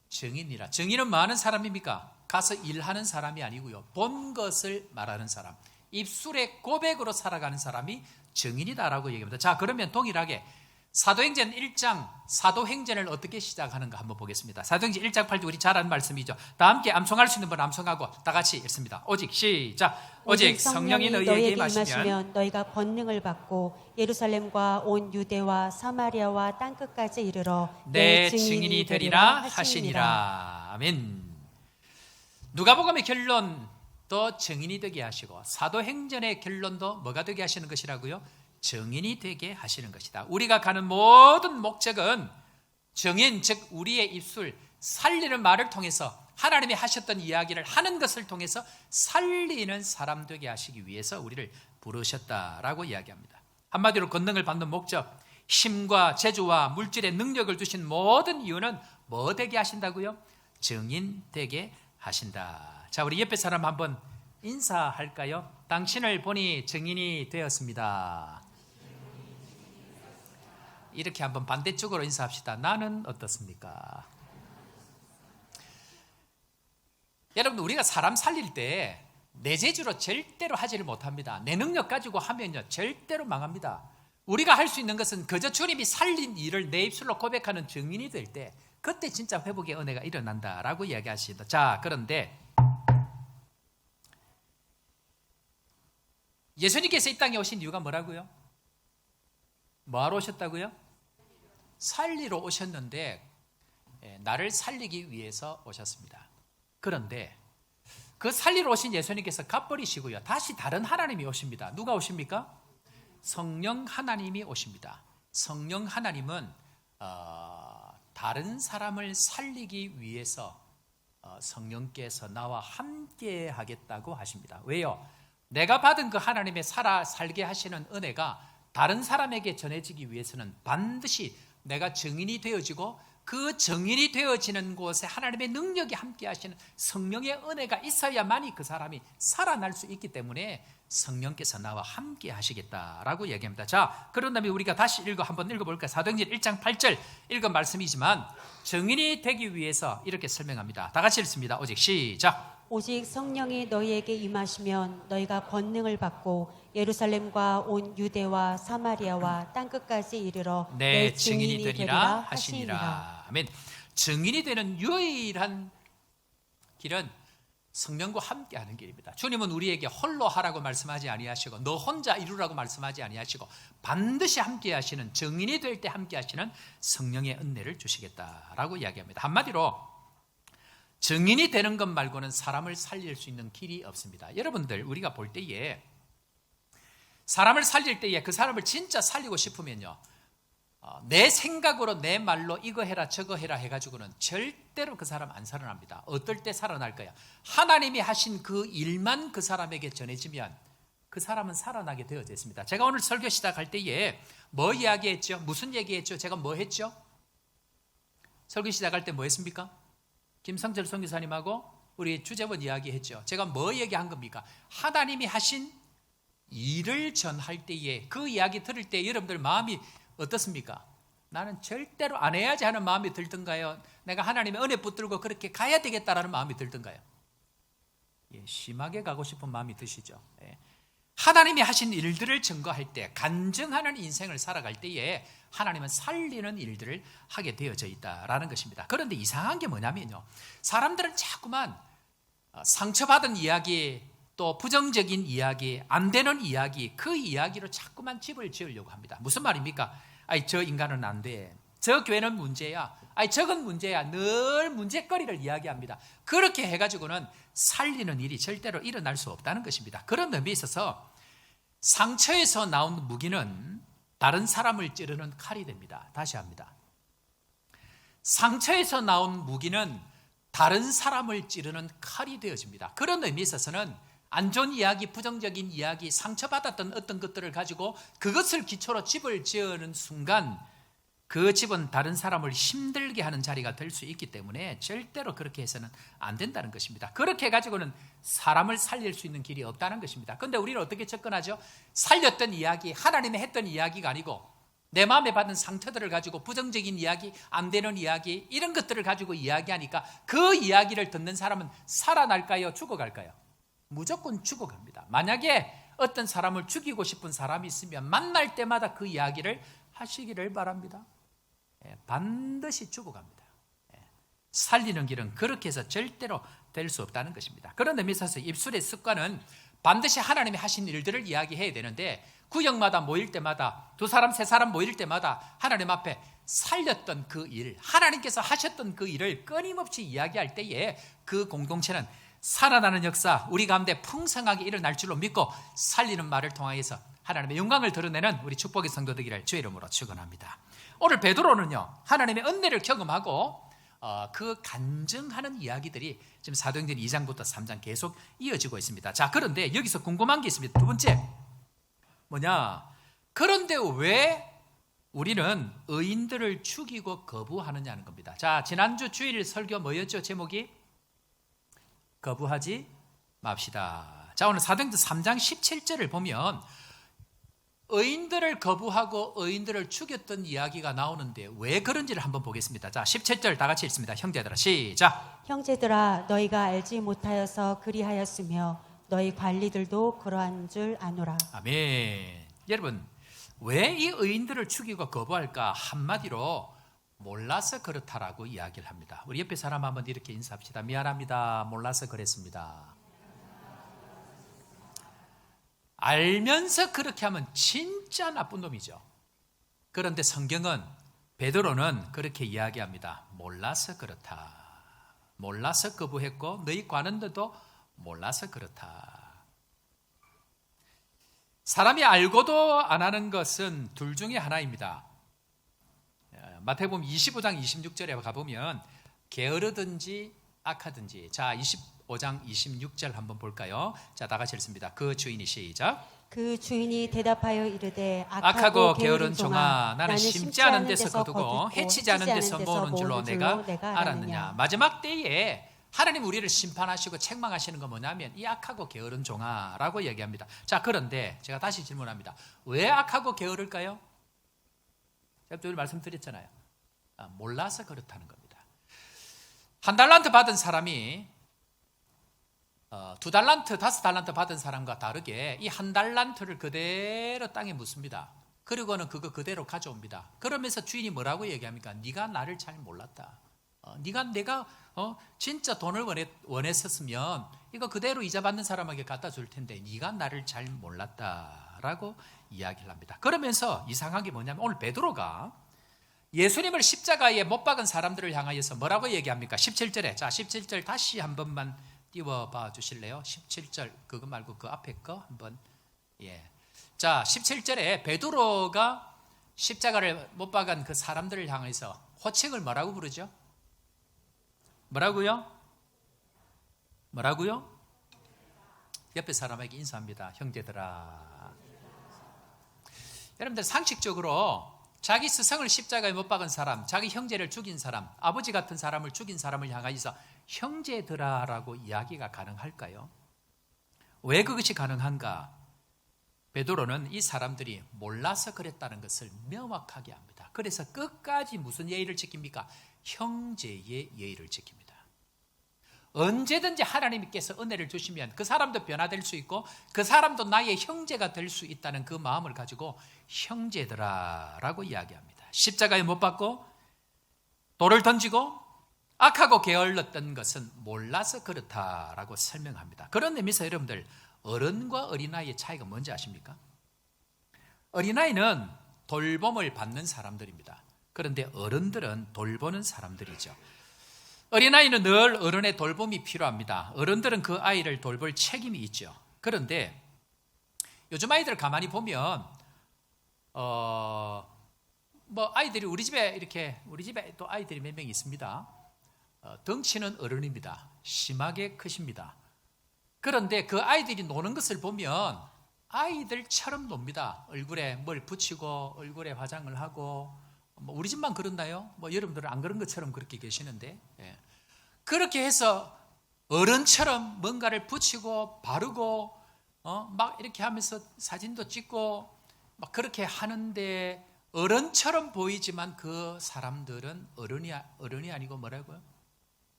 증인이라. 증인은 뭐 하는 사람입니까? 가서 일하는 사람이 아니고요. 본 것을 말하는 사람. 입술의 고백으로 살아가는 사람이 증인이다라고 얘기합니다. 자, 그러면 동일하게 사도행전 1장 사도행전을 어떻게 시작하는가 한번 보겠습니다. 사도행전 1장 8절 우리 잘 아는 말씀이죠. 다 함께 암송할 수 있는 분 암송하고 다 같이 읽습니다. 오직 시작. 오직 성령이 너희에게 임하시면 너희가 권능을 받고 예루살렘과 온 유대와 사마리아와 땅끝까지 이르러 내 증인이 되리라 하시니라. 아멘. 누가복음의 결론도 증인이 되게 하시고 사도행전의 결론도 뭐가 되게 하시는 것이라고요? 증인이 되게 하시는 것이다. 우리가 가는 모든 목적은 증인, 즉 우리의 입술, 살리는 말을 통해서 하나님이 하셨던 이야기를 하는 것을 통해서 살리는 사람 되게 하시기 위해서 우리를 부르셨다라고 이야기합니다. 한마디로 권능을 받는 목적, 힘과 재주와 물질의 능력을 주신 모든 이유는 뭐 되게 하신다고요? 증인 되게 하신다. 자, 우리 옆에 사람 한번 인사할까요? 당신을 보니 증인이 되었습니다. 이렇게 한번 반대쪽으로 인사합시다. 나는 어떻습니까? 여러분, 우리가 사람 살릴 때 내 재주로 절대로 하지를 못합니다. 내 능력 가지고 하면요 절대로 망합니다. 우리가 할 수 있는 것은 그저 주님이 살린 일을 내 입술로 고백하는 증인이 될 때 그때 진짜 회복의 은혜가 일어난다라고 이야기하시다. 자, 그런데 예수님께서 이 땅에 오신 이유가 뭐라고요? 뭐하러 오셨다고요? 살리러 오셨는데 나를 살리기 위해서 오셨습니다. 그런데 그 살리러 오신 예수님께서 갚버리시고요 다시 다른 하나님이 오십니다. 누가 오십니까? 성령 하나님이 오십니다. 성령 하나님은 다른 사람을 살리기 위해서 성령께서 나와 함께 하겠다고 하십니다. 왜요? 내가 받은 그 하나님의 살게 하시는 은혜가 다른 사람에게 전해지기 위해서는 반드시 내가 증인이 되어지고 그 증인이 되어지는 곳에 하나님의 능력이 함께 하시는 성령의 은혜가 있어야만이 그 사람이 살아날 수 있기 때문에 성령께서 나와 함께 하시겠다라고 얘기합니다. 자, 그런 다음에 우리가 다시 한번 읽어볼까요? 사도행전 1장 8절 읽은 말씀이지만 증인이 되기 위해서 이렇게 설명합니다. 다 같이 읽습니다. 오직 시작. 오직 성령이 너희에게 임하시면 너희가 권능을 받고 예루살렘과 온 유대와 사마리아와 땅끝까지 이르러 내 증인이 되리라 하시니라. 아멘. 증인이 되는 유일한 길은 성령과 함께하는 길입니다. 주님은 우리에게 홀로 하라고 말씀하지 아니하시고 너 혼자 이루라고 말씀하지 아니하시고 반드시 함께하시는 증인이 될 때 함께하시는 성령의 은혜를 주시겠다라고 이야기합니다. 한마디로 증인이 되는 것 말고는 사람을 살릴 수 있는 길이 없습니다. 여러분들, 우리가 볼 때에 사람을 살릴 때에 그 사람을 진짜 살리고 싶으면요 내 생각으로 내 말로 이거 해라 저거 해라 해가지고는 절대로 그 사람 안 살아납니다. 어떨 때 살아날까요? 하나님이 하신 그 일만 그 사람에게 전해지면 그 사람은 살아나게 되어져 있습니다. 제가 오늘 설교 시작할 때에 뭐 이야기했죠? 무슨 얘기했죠? 제가 뭐 했죠? 설교 시작할 때 뭐 했습니까? 김성철 선교사님하고 우리 주재원 이야기했죠. 제가 뭐 얘기한 겁니까? 하나님이 하신 일을 전할 때에 그 이야기 들을 때 여러분들 마음이 어떻습니까? 나는 절대로 안 해야지 하는 마음이 들던가요? 내가 하나님의 은혜 붙들고 그렇게 가야 되겠다라는 마음이 들던가요? 심하게 가고 싶은 마음이 드시죠. 하나님이 하신 일들을 증거할 때 간증하는 인생을 살아갈 때에 하나님은 살리는 일들을 하게 되어져 있다라는 것입니다. 그런데 이상한 게 뭐냐면요, 사람들은 자꾸만 상처받은 이야기, 또 부정적인 이야기, 안 되는 이야기, 그 이야기로 자꾸만 집을 지으려고 합니다. 무슨 말입니까? 아이, 저 인간은 안 돼, 저 교회는 문제야, 아이, 저건 문제야, 늘 문제거리를 이야기합니다. 그렇게 해가지고는 살리는 일이 절대로 일어날 수 없다는 것입니다. 그런 의미에 있어서 상처에서 나온 무기는 다른 사람을 찌르는 칼이 됩니다. 다시 합니다. 상처에서 나온 무기는 다른 사람을 찌르는 칼이 되어집니다. 그런 의미에 있어서는 안 좋은 이야기, 부정적인 이야기, 상처받았던 어떤 것들을 가지고 그것을 기초로 집을 지으는 순간 그 집은 다른 사람을 힘들게 하는 자리가 될 수 있기 때문에 절대로 그렇게 해서는 안 된다는 것입니다. 그렇게 해가지고는 사람을 살릴 수 있는 길이 없다는 것입니다. 그런데 우리는 어떻게 접근하죠? 살렸던 이야기, 하나님이 했던 이야기가 아니고 내 마음에 받은 상처들을 가지고 부정적인 이야기, 안 되는 이야기, 이런 것들을 가지고 이야기하니까 그 이야기를 듣는 사람은 살아날까요? 죽어갈까요? 무조건 죽어갑니다. 만약에 어떤 사람을 죽이고 싶은 사람이 있으면 만날 때마다 그 이야기를 하시기를 바랍니다. 반드시 죽어갑니다. 살리는 길은 그렇게 해서 절대로 될 수 없다는 것입니다. 그런 의미에서 입술의 습관은 반드시 하나님이 하신 일들을 이야기해야 되는데 구역마다 모일 때마다 두 사람 세 사람 모일 때마다 하나님 앞에 살렸던 그 일, 하나님께서 하셨던 그 일을 끊임없이 이야기할 때에 그 공동체는 살아나는 역사, 우리 가운데 풍성하게 일어날 줄로 믿고 살리는 말을 통하여서 하나님의 영광을 드러내는 우리 축복의 성도 되기를 주의 이름으로 축원합니다. 오늘 베드로는요, 하나님의 은혜를 경험하고 그 간증하는 이야기들이 지금 사도행전 2장부터 3장 계속 이어지고 있습니다. 자, 그런데 여기서 궁금한 게 있습니다. 두 번째 뭐냐? 그런데 왜 우리는 의인들을 죽이고 거부하느냐는 겁니다. 자, 지난주 주일 설교 뭐였죠? 제목이 거부하지 맙시다. 자, 오늘 사도행전 3장 17절을 보면 의인들을 거부하고 의인들을 죽였던 이야기가 나오는데 왜 그런지를 한번 보겠습니다. 자, 17절 다 같이 읽습니다. 형제들아 시작. 형제들아 너희가 알지 못하여서 그리하였으며 너희 관리들도 그러한 줄 아노라. 아멘. 여러분, 왜 이 의인들을 죽이고 거부할까? 한마디로 몰라서 그렇다라고 이야기를 합니다. 우리 옆에 사람 한번 이렇게 인사합시다. 미안합니다. 몰라서 그랬습니다. 알면서 그렇게 하면 진짜 나쁜 놈이죠. 그런데 성경은, 베드로는 그렇게 이야기합니다. 몰라서 그렇다. 몰라서 거부했고 너희 관원들도 몰라서 그렇다. 사람이 알고도 안 하는 것은 둘 중에 하나입니다. 마태복음 25장 26절에 가보면 게으르든지 악하든지. 자, 25장 26절 한번 볼까요? 자, 다 같이 읽습니다. 그 주인이 시작. 그 주인이 대답하여 이르되 악하고 게으른 종아, 나는 심지 않은 데서 거두고 해치지 않은 데서 모으는 줄로 내가 알았느냐. 마지막 때에 하나님 우리를 심판하시고 책망하시는 건 뭐냐면 이 악하고 게으른 종아라고 얘기합니다. 자, 그런데 제가 다시 질문합니다. 왜 악하고 게으를까요? 제가 늘 말씀드렸잖아요. 몰라서 그렇다는 겁니다. 한 달란트 받은 사람이 2달란트, 5달란트 받은 사람과 다르게 이 한 달란트를 그대로 땅에 묻습니다. 그리고는 그거 그대로 가져옵니다. 그러면서 주인이 뭐라고 얘기합니까? 네가 나를 잘 몰랐다. 내가 진짜 돈을 원했었으면 이거 그대로 이자 받는 사람에게 갖다 줄 텐데 네가 나를 잘 몰랐다라고 이야기를 합니다. 그러면서 이상한 게 뭐냐면 오늘 베드로가 예수님을 십자가에 못 박은 사람들을 향하여서 뭐라고 얘기합니까? 17절에, 자 17절 다시 한 번만 띄워봐 주실래요? 17절 그거 말고 그 앞에 거 한번. 예. 자 17절에 베드로가 십자가를 못 박은 그 사람들을 향해서 호칭을 뭐라고 부르죠? 뭐라고요? 옆에 사람에게 인사합니다. 형제들아. 여러분들 상식적으로 자기 스승을 십자가에 못 박은 사람, 자기 형제를 죽인 사람, 아버지 같은 사람을 죽인 사람을 향하여서 형제들아라고 이야기가 가능할까요? 왜 그것이 가능한가? 베드로는 이 사람들이 몰라서 그랬다는 것을 명확하게 합니다. 그래서 끝까지 무슨 예의를 지킵니까? 형제의 예의를 지킵니다. 언제든지 하나님께서 은혜를 주시면 그 사람도 변화될 수 있고 그 사람도 나의 형제가 될 수 있다는 그 마음을 가지고 형제들아라고 이야기합니다. 십자가에 못 박고 돌을 던지고 악하고 게을렀던 것은 몰라서 그렇다라고 설명합니다. 그런 의미에서 여러분들 어른과 어린아이의 차이가 뭔지 아십니까? 어린아이는 돌봄을 받는 사람들입니다. 그런데 어른들은 돌보는 사람들이죠. 어린아이는 늘 어른의 돌봄이 필요합니다. 어른들은 그 아이를 돌볼 책임이 있죠. 그런데 요즘 아이들 가만히 보면 아이들이 우리 집에 또 아이들이 몇 명 있습니다. 덩치는 어른입니다. 심하게 크십니다. 그런데 그 아이들이 노는 것을 보면 아이들처럼 놉니다. 얼굴에 뭘 붙이고 얼굴에 화장을 하고 우리 집만 그렇나요? 여러분들은 안 그런 것처럼 그렇게 계시는데 그렇게 해서 어른처럼 뭔가를 붙이고 바르고 막 이렇게 하면서 사진도 찍고 막 그렇게 하는데 어른처럼 보이지만 그 사람들은 어른이 아니고 뭐라고요?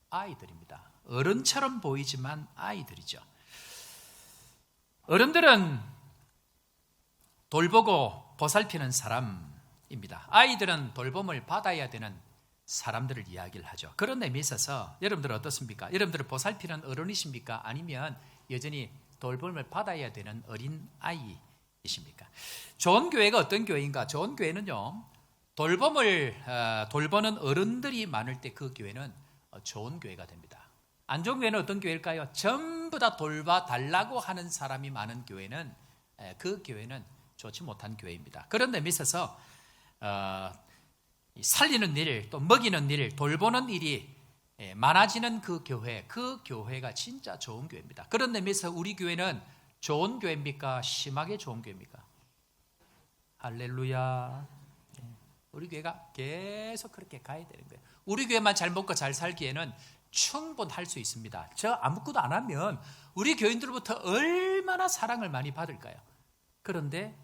아이들입니다. 어른처럼 보이지만 아이들이죠. 어른들은 돌보고 보살피는 사람입니다. 아이들은 돌봄을 받아야 되는 사람들을 이야기를 하죠. 그런 의미에 있어서 여러분들은 어떻습니까? 여러분들은 보살피는 어른이십니까? 아니면 여전히 돌봄을 받아야 되는 어린 아이이십니까? 좋은 교회가 어떤 교회인가? 좋은 교회는요, 돌보는 어른들이 많을 때 그 교회는 좋은 교회가 됩니다. 안 좋은 교회는 어떤 교회일까요? 전부 다 돌봐달라고 하는 사람이 많은 교회는 그 교회는 좋지 못한 교회입니다. 그런 의미에 있어서 살리는 일, 또 먹이는 일, 돌보는 일이 많아지는 그 교회가 진짜 좋은 교회입니다. 그런 의미에서 우리 교회는 좋은 교회입니까? 심하게 좋은 교회입니까? 할렐루야. 우리 교회가 계속 그렇게 가야 되는 거예요. 우리 교회만 잘 먹고 잘 살기에는 충분할 수 있습니다. 저 아무것도 안 하면 우리 교인들로부터 얼마나 사랑을 많이 받을까요? 그런데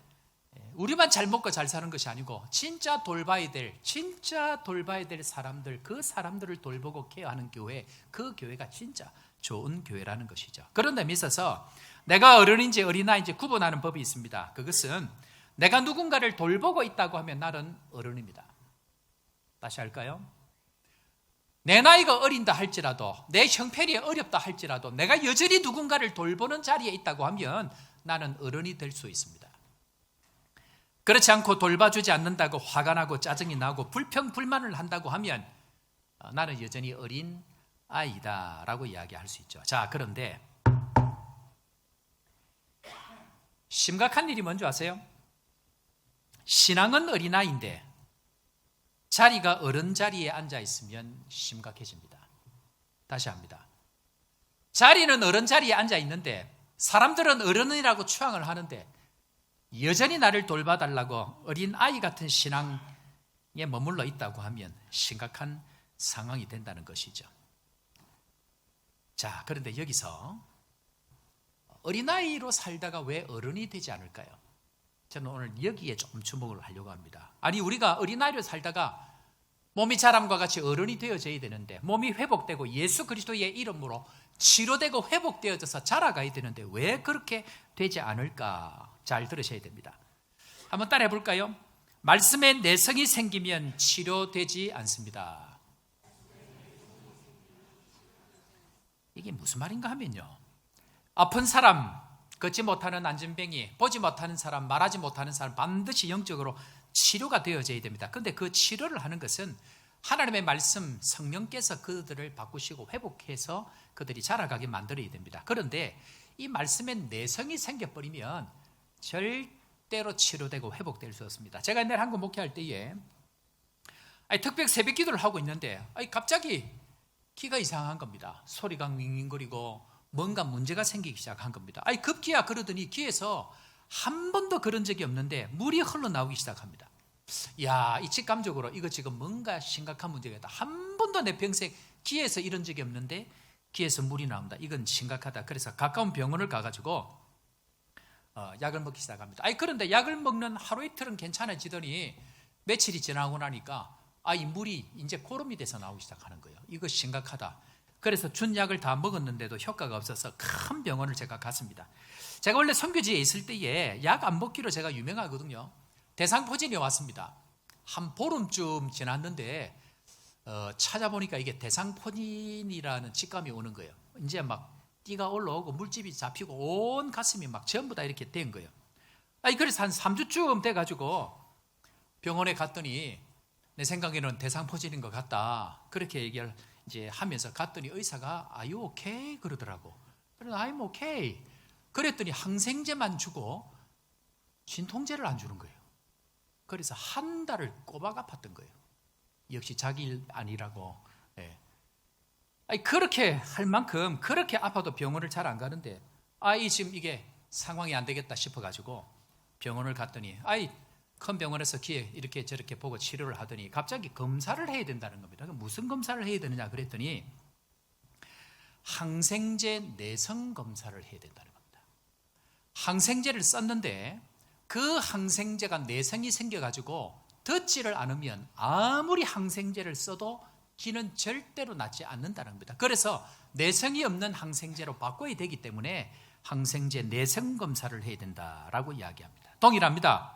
우리만 잘 먹고 잘 사는 것이 아니고 진짜 돌봐야 될 사람들, 그 사람들을 돌보고 케어하는 교회, 그 교회가 진짜 좋은 교회라는 것이죠. 그런 데 있어서 내가 어른인지 어린아이인지 구분하는 법이 있습니다. 그것은 내가 누군가를 돌보고 있다고 하면 나는 어른입니다. 다시 할까요? 내 나이가 어린다 할지라도, 내 형편이 어렵다 할지라도 내가 여전히 누군가를 돌보는 자리에 있다고 하면 나는 어른이 될 수 있습니다. 그렇지 않고 돌봐주지 않는다고 화가 나고 짜증이 나고 불평불만을 한다고 하면 나는 여전히 어린 아이다라고 이야기할 수 있죠. 자, 그런데 심각한 일이 뭔지 아세요? 신앙은 어린아이인데 자리가 어른 자리에 앉아 있으면 심각해집니다. 다시 합니다. 자리는 어른 자리에 앉아 있는데 사람들은 어른이라고 추앙을 하는데 여전히 나를 돌봐달라고 어린아이 같은 신앙에 머물러 있다고 하면 심각한 상황이 된다는 것이죠. 자, 그런데 여기서 어린아이로 살다가 왜 어른이 되지 않을까요? 저는 오늘 여기에 조금 주목을 하려고 합니다. 아니, 우리가 어린아이로 살다가 몸이 자람과 같이 어른이 되어져야 되는데 몸이 회복되고 예수 그리스도의 이름으로 치료되고 회복되어져서 자라가야 되는데 왜 그렇게 되지 않을까? 잘 들으셔야 됩니다. 한번 따라해 볼까요? 말씀에 내성이 생기면 치료되지 않습니다. 이게 무슨 말인가 하면요, 아픈 사람, 걷지 못하는 안진뱅이, 보지 못하는 사람, 말하지 못하는 사람 반드시 영적으로 치료가 되어져야 됩니다. 그런데 그 치료를 하는 것은 하나님의 말씀, 성령께서 그들을 바꾸시고 회복해서 그들이 자라가게 만들어야 됩니다. 그런데 이 말씀에 내성이 생겨버리면 절대로 치료되고 회복될 수 없습니다. 제가 옛날에 한국 목회할 때에 특별 새벽 기도를 하고 있는데 갑자기 귀가 이상한 겁니다. 소리가 윙윙거리고 뭔가 문제가 생기기 시작한 겁니다. 급기야 그러더니 귀에서 한 번도 그런 적이 없는데 물이 흘러나오기 시작합니다. 야, 이 직감적으로 이거 지금 뭔가 심각한 문제겠다. 한 번도 내 평생 귀에서 이런 적이 없는데 귀에서 물이 나온다. 이건 심각하다. 그래서 가까운 병원을 가가지고 약을 먹기 시작합니다. 그런데 약을 먹는 하루 이틀은 괜찮아지더니 며칠이 지나고 나니까 이 물이 이제 고름이 돼서 나오기 시작하는 거예요. 이거 심각하다. 그래서 준 약을 다 먹었는데도 효과가 없어서 큰 병원을 제가 갔습니다. 제가 원래 선교지에 있을 때에 약 안 먹기로 제가 유명하거든요. 대상포진이 왔습니다. 한 보름쯤 지났는데 찾아보니까 이게 대상포진이라는 직감이 오는 거예요. 이제 막 띠가 올라오고 물집이 잡히고 온 가슴이 막 전부 다 이렇게 된 거예요. 그래서 한 3주쯤 돼가지고 병원에 갔더니 내 생각에는 대상포진인 것 같다. 그렇게 얘기를 이제 하면서 갔더니 의사가 Are you okay? 그러더라고. 그래서 I'm okay. 그랬더니 항생제만 주고 진통제를 안 주는 거예요. 그래서 한 달을 꼬박 아팠던 거예요. 역시 자기 일 아니라고. 그렇게 할 만큼 그렇게 아파도 병원을 잘 안 가는데 지금 이게 상황이 안 되겠다 싶어가지고 병원을 갔더니 큰 병원에서 귀에 이렇게 저렇게 보고 치료를 하더니 갑자기 검사를 해야 된다는 겁니다. 무슨 검사를 해야 되느냐 그랬더니 항생제 내성 검사를 해야 된다는 겁니다. 항생제를 썼는데 그 항생제가 내성이 생겨가지고 듣지를 않으면 아무리 항생제를 써도 귀는 절대로 낫지 않는다는 겁니다. 그래서 내성이 없는 항생제로 바꿔야 되기 때문에 항생제 내성 검사를 해야 된다라고 이야기합니다. 동일합니다.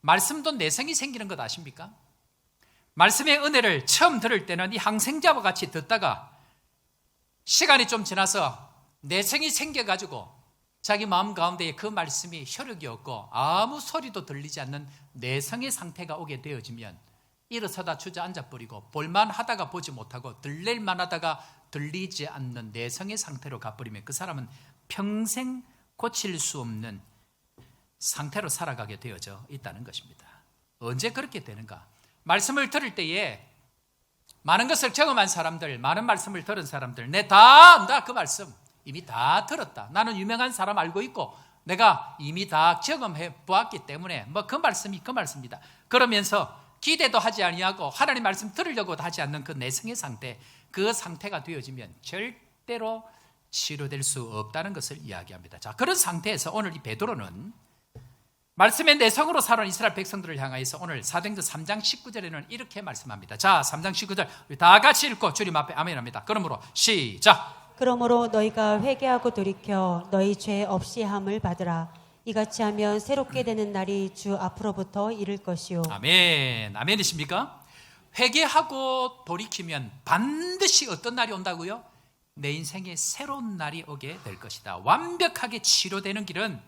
말씀도 내성이 생기는 것 아십니까? 말씀의 은혜를 처음 들을 때는 이 항생제와 같이 듣다가 시간이 좀 지나서 내성이 생겨가지고 자기 마음 가운데에 그 말씀이 효력이 없고 아무 소리도 들리지 않는 내성의 상태가 오게 되어지면 일어서다 주저앉아버리고 볼만 하다가 보지 못하고 들릴만 하다가 들리지 않는 내성의 상태로 가버리면 그 사람은 평생 고칠 수 없는 상태로 살아가게 되어져 있다는 것입니다. 언제 그렇게 되는가? 말씀을 들을 때에 많은 것을 경험한 사람들, 많은 말씀을 들은 사람들, 내 다 안다 그 말씀 이미 다 들었다. 나는 유명한 사람 알고 있고 내가 이미 다 경험해 보았기 때문에 그 말씀이 그 말씀이다. 그러면서 기대도 하지 아니하고 하나님 말씀 들으려고 하지 않는 그 내성의 상태, 그 상태가 되어지면 절대로 치료될 수 없다는 것을 이야기합니다. 자, 그런 상태에서 오늘 이 베드로는 말씀의 내성으로 살아온 이스라엘 백성들을 향하여서 오늘 사도행전 3장 19절에는 이렇게 말씀합니다. 자, 3장 19절 우리 다 같이 읽고 주님 앞에 아멘합니다. 그러므로 시작. 그러므로 너희가 회개하고 돌이켜 너희 죄 없이 함을 받으라. 이같이 하면 새롭게 되는 날이 주 앞으로부터 이를 것이요. 아멘. 아멘이십니까? 회개하고 돌이키면 반드시 어떤 날이 온다고요? 내 인생에 새로운 날이 오게 될 것이다. 완벽하게 치료되는 길은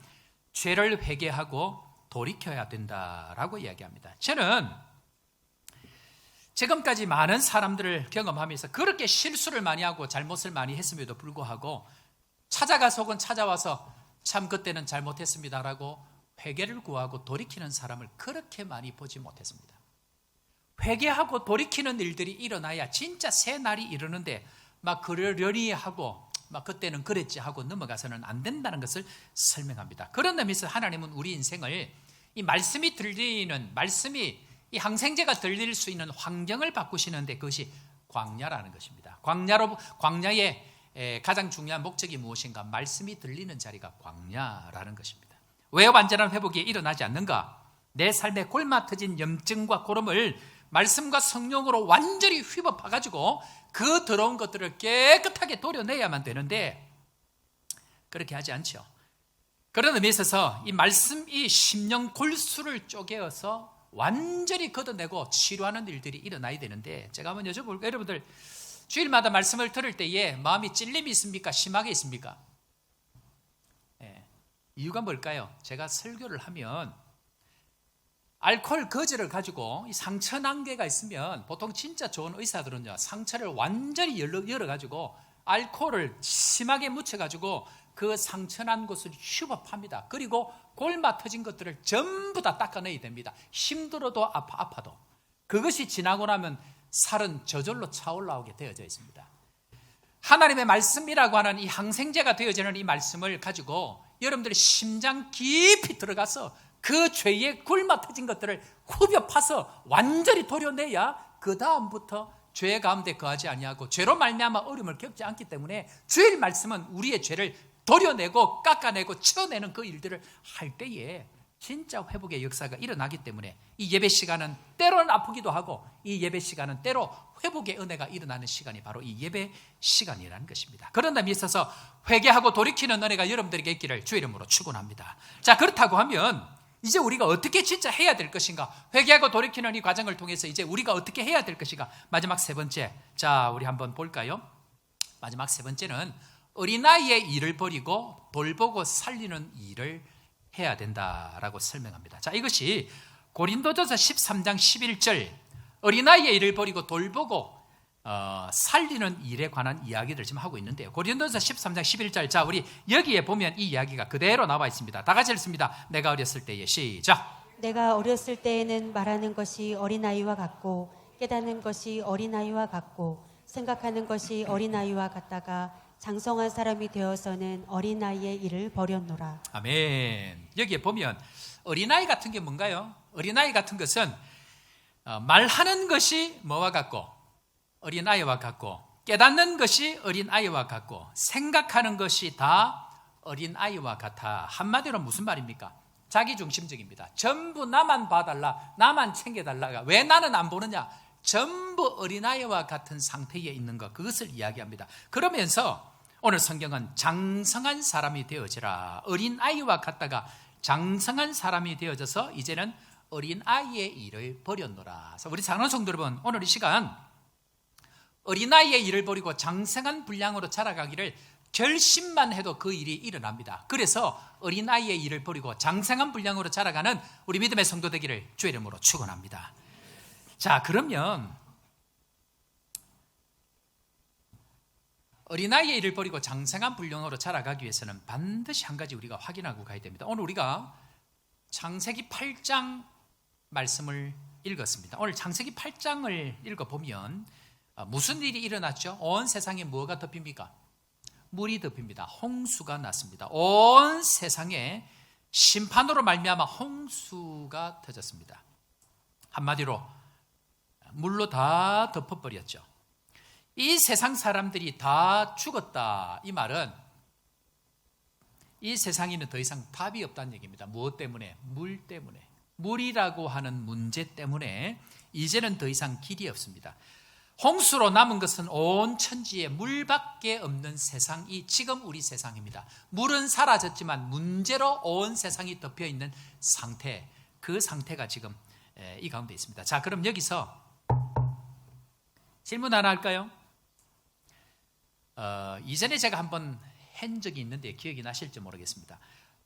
죄를 회개하고 돌이켜야 된다라고 이야기합니다. 저는 지금까지 많은 사람들을 경험하면서 그렇게 실수를 많이 하고 잘못을 많이 했음에도 불구하고 찾아가서 혹은 찾아와서 참 그때는 잘못했습니다라고 회개를 구하고 돌이키는 사람을 그렇게 많이 보지 못했습니다. 회개하고 돌이키는 일들이 일어나야 진짜 새 날이 이르는데 막 그러려니 하고 막 그때는 그랬지 하고 넘어가서는 안 된다는 것을 설명합니다. 그런 의미에서 하나님은 우리 인생을 이 말씀이 들리는 말씀이 이 항생제가 들릴 수 있는 환경을 바꾸시는데 그것이 광야라는 것입니다. 광야의 가장 중요한 목적이 무엇인가? 말씀이 들리는 자리가 광야라는 것입니다. 왜 완전한 회복이 일어나지 않는가? 내 삶에 골마터진 염증과 고름을 말씀과 성령으로 완전히 휘법해가지고 그 더러운 것들을 깨끗하게 도려내야만 되는데 그렇게 하지 않죠. 그런 의미에 있어서 이 말씀, 이 심령 골수를 쪼개어서 완전히 걷어내고 치료하는 일들이 일어나야 되는데 제가 한번 여쭤볼게요. 여러분들 주일마다 말씀을 들을 때에 마음이 찔림이 있습니까? 심하게 있습니까? 이유가 뭘까요? 제가 설교를 하면 알코올 거즈를 가지고 이 상처 난 개가 있으면 보통 진짜 좋은 의사들은요 상처를 완전히 열어가지고 알코올을 심하게 묻혀가지고 그 상처 난 곳을 휴법합니다. 그리고 골마 터진 것들을 전부 다 닦아내야 됩니다. 힘들어도 아파도 그것이 지나고 나면 살은 저절로 차올라오게 되어져 있습니다. 하나님의 말씀이라고 하는 이 항생제가 되어지는 이 말씀을 가지고 여러분들의 심장 깊이 들어가서 그 죄에 굴마 터진 것들을 후벼 파서 완전히 도려내야 그 다음부터 죄 가운데 거하지 아니하고 죄로 말미암아 어려움을 겪지 않기 때문에 주일 말씀은 우리의 죄를 도려내고 깎아내고 쳐내는 그 일들을 할 때에 진짜 회복의 역사가 일어나기 때문에 이 예배 시간은 때로는 아프기도 하고 이 예배 시간은 때로 회복의 은혜가 일어나는 시간이 바로 이 예배 시간이라는 것입니다. 그런 점에 있어서 회개하고 돌이키는 은혜가 여러분들에게 있기를 주의 이름으로 축원합니다. 자, 그렇다고 하면 이제 우리가 어떻게 진짜 해야 될 것인가? 회개하고 돌이키는 이 과정을 통해서 이제 우리가 어떻게 해야 될 것인가? 마지막 세 번째, 자 우리 한번 볼까요? 마지막 세 번째는 어린아이의 일을 버리고 돌보고 살리는 일을 해야 된다라고 설명합니다. 자, 이것이 고린도전서 13장 11절 어린아이의 일을 버리고 돌보고 살리는 일에 관한 이야기를 지금 하고 있는데요. 고린도전서 13장 11절 자 우리 여기에 보면 이 이야기가 그대로 나와 있습니다. 다 같이 읽습니다. 내가 어렸을 때에 시작. 내가 어렸을 때에는 말하는 것이 어린아이와 같고 깨닫는 것이 어린아이와 같고 생각하는 것이 어린아이와 같다가 장성한 사람이 되어서는 어린아이의 일을 버렸노라. 아멘. 여기에 보면 어린아이 같은 게 뭔가요? 어린아이 같은 것은 말하는 것이 뭐와 같고 어린아이와 같고 깨닫는 것이 어린아이와 같고 생각하는 것이 다 어린아이와 같아. 한마디로 무슨 말입니까? 자기중심적입니다. 전부 나만 봐달라, 나만 챙겨달라가 왜 나는 안 보느냐? 전부 어린아이와 같은 상태에 있는 것, 그것을 이야기합니다. 그러면서 오늘 성경은 장성한 사람이 되어지라. 어린아이와 같다가 장성한 사람이 되어져서 이제는 어린아이의 일을 버렸노라. 그래서 우리 사랑하는 성도 여러분, 오늘 이 시간 어린아이의 일을 버리고 장성한 분량으로 자라가기를 결심만 해도 그 일이 일어납니다. 그래서 어린아이의 일을 버리고 장성한 분량으로 자라가는 우리 믿음의 성도 되기를 주의 이름으로 축원합니다. 자, 그러면 어린아이의 일을 버리고 장성한 분량으로 자라가기 위해서는 반드시 한 가지 우리가 확인하고 가야 됩니다. 오늘 우리가 창세기 8장 말씀을 읽었습니다. 오늘 창세기 8장을 읽어보면 무슨 일이 일어났죠? 온 세상에 뭐가 덮입니까? 물이 덮입니다. 홍수가 났습니다. 온 세상에 심판으로 말미암아 홍수가 터졌습니다. 한마디로 물로 다 덮어버렸죠. 이 세상 사람들이 다 죽었다. 이 말은 이 세상에는 더 이상 답이 없다는 얘기입니다. 무엇 때문에? 물 때문에. 물이라고 하는 문제 때문에 이제는 더 이상 길이 없습니다. 홍수로 남은 것은 온 천지에 물밖에 없는 세상이 지금 우리 세상입니다. 물은 사라졌지만 문제로 온 세상이 덮여 있는 상태, 그 상태가 지금 이 가운데 있습니다. 자, 그럼 여기서 질문 하나 할까요? 이전에 제가 한번 한 적이 있는데 기억이 나실지 모르겠습니다.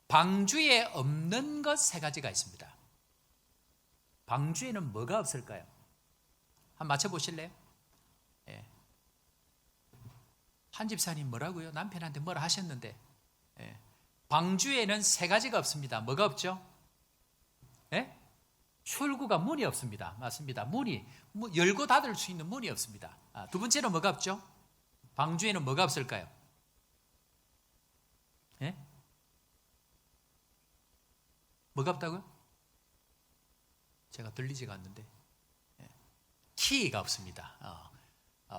방주에 없는 것 세 가지가 있습니다. 방주에는 뭐가 없을까요? 한번 맞춰보실래요? 예. 한 집사님 뭐라고요? 남편한테 뭐라 하셨는데, 예. 방주에는 세 가지가 없습니다. 뭐가 없죠? 예? 출구가 문이 없습니다. 맞습니다. 문이 열고 닫을 수 있는 문이 없습니다. 두 번째는 뭐가 없죠? 방주에는 뭐가 없을까요? 예? 뭐가 없다고요? 제가 들리지가 않는데. 예. 키가 없습니다.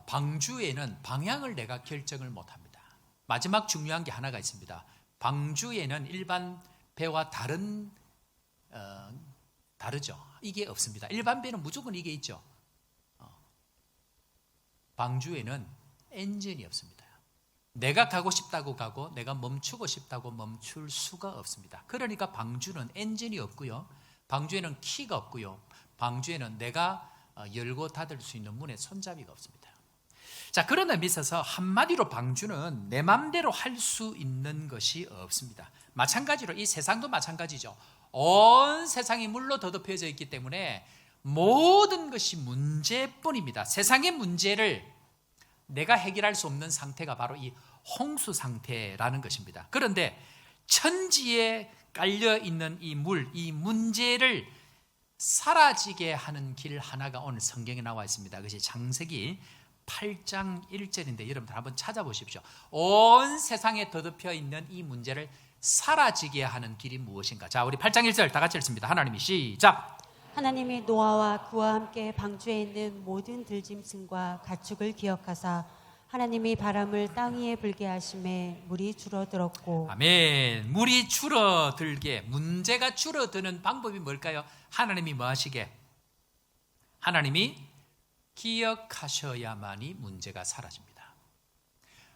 방주에는 방향을 내가 결정을 못합니다. 마지막 중요한 게 하나가 있습니다. 방주에는 일반 배와 다르죠. 이게 없습니다. 일반 배는 무조건 이게 있죠. 방주에는 엔진이 없습니다. 내가 가고 싶다고 가고 내가 멈추고 싶다고 멈출 수가 없습니다. 그러니까 방주는 엔진이 없고요. 방주에는 키가 없고요. 방주에는 내가 열고 닫을 수 있는 문에 손잡이가 없습니다. 자, 그런 의미에 있어서 한마디로 방주는 내 맘대로 할 수 있는 것이 없습니다. 마찬가지로 이 세상도 마찬가지죠. 온 세상이 물로 더덮여져 있기 때문에 모든 것이 문제뿐입니다. 세상의 문제를 내가 해결할 수 없는 상태가 바로 이 홍수 상태라는 것입니다. 그런데 천지에 깔려 있는 이 물, 이 문제를 사라지게 하는 길 하나가 오늘 성경에 나와 있습니다. 그것이 창세기 8장 1절인데 여러분들 한번 찾아보십시오. 온 세상에 더덮여 있는 이 문제를 사라지게 하는 길이 무엇인가? 자, 우리 8장 1절 다 같이 읽습니다. 하나님이 시작. 하나님이 노아와 그와 함께 방주에 있는 모든 들짐승과 가축을 기억하사 하나님이 바람을 땅 위에 불게 하심에 물이 줄어들었고. 아멘. 물이 줄어들게, 문제가 줄어드는 방법이 뭘까요? 하나님이 뭐 하시게? 하나님이 기억하셔야만이 문제가 사라집니다.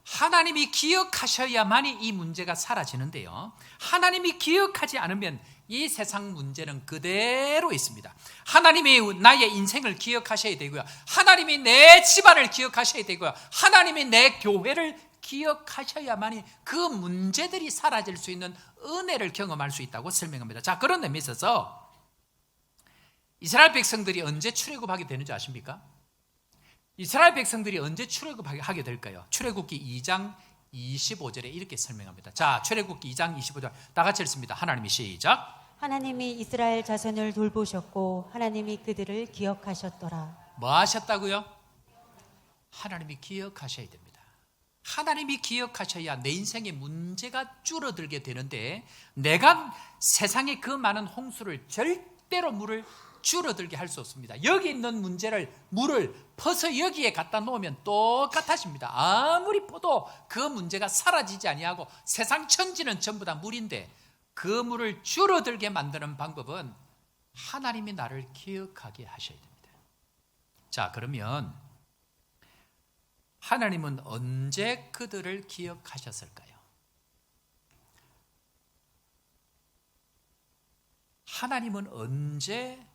하나님이 기억하셔야만이 이 문제가 사라지는데요, 하나님이 기억하지 않으면 이 세상 문제는 그대로 있습니다. 하나님이 나의 인생을 기억하셔야 되고요, 하나님이 내 집안을 기억하셔야 되고요, 하나님이 내 교회를 기억하셔야만이 그 문제들이 사라질 수 있는 은혜를 경험할 수 있다고 설명합니다. 자, 그런 의미에 있어서 이스라엘 백성들이 언제 출애굽하게 되는지 아십니까? 이스라엘 백성들이 언제 출애굽하게 될까요? 출애굽기 2장 25절에 이렇게 설명합니다. 자, 출애굽기 2장 25절 다 같이 읽습니다. 하나님이 시작. 하나님이 이스라엘 자손을 돌보셨고 하나님이 그들을 기억하셨더라. 뭐 하셨다고요? 하나님이 기억하셔야 됩니다. 하나님이 기억하셔야 내 인생의 문제가 줄어들게 되는데, 내가 세상의 그 많은 홍수를 절대로 물을 줄어들게 할 수 없습니다. 여기 있는 물을 퍼서 여기에 갖다 놓으면 똑같아집니다. 아무리 퍼도 그 문제가 사라지지 아니하고 세상 천지는 전부 다 물인데, 그 물을 줄어들게 만드는 방법은 하나님이 나를 기억하게 하셔야 됩니다. 자, 그러면 하나님은 언제 그들을 기억하셨을까요? 하나님은 언제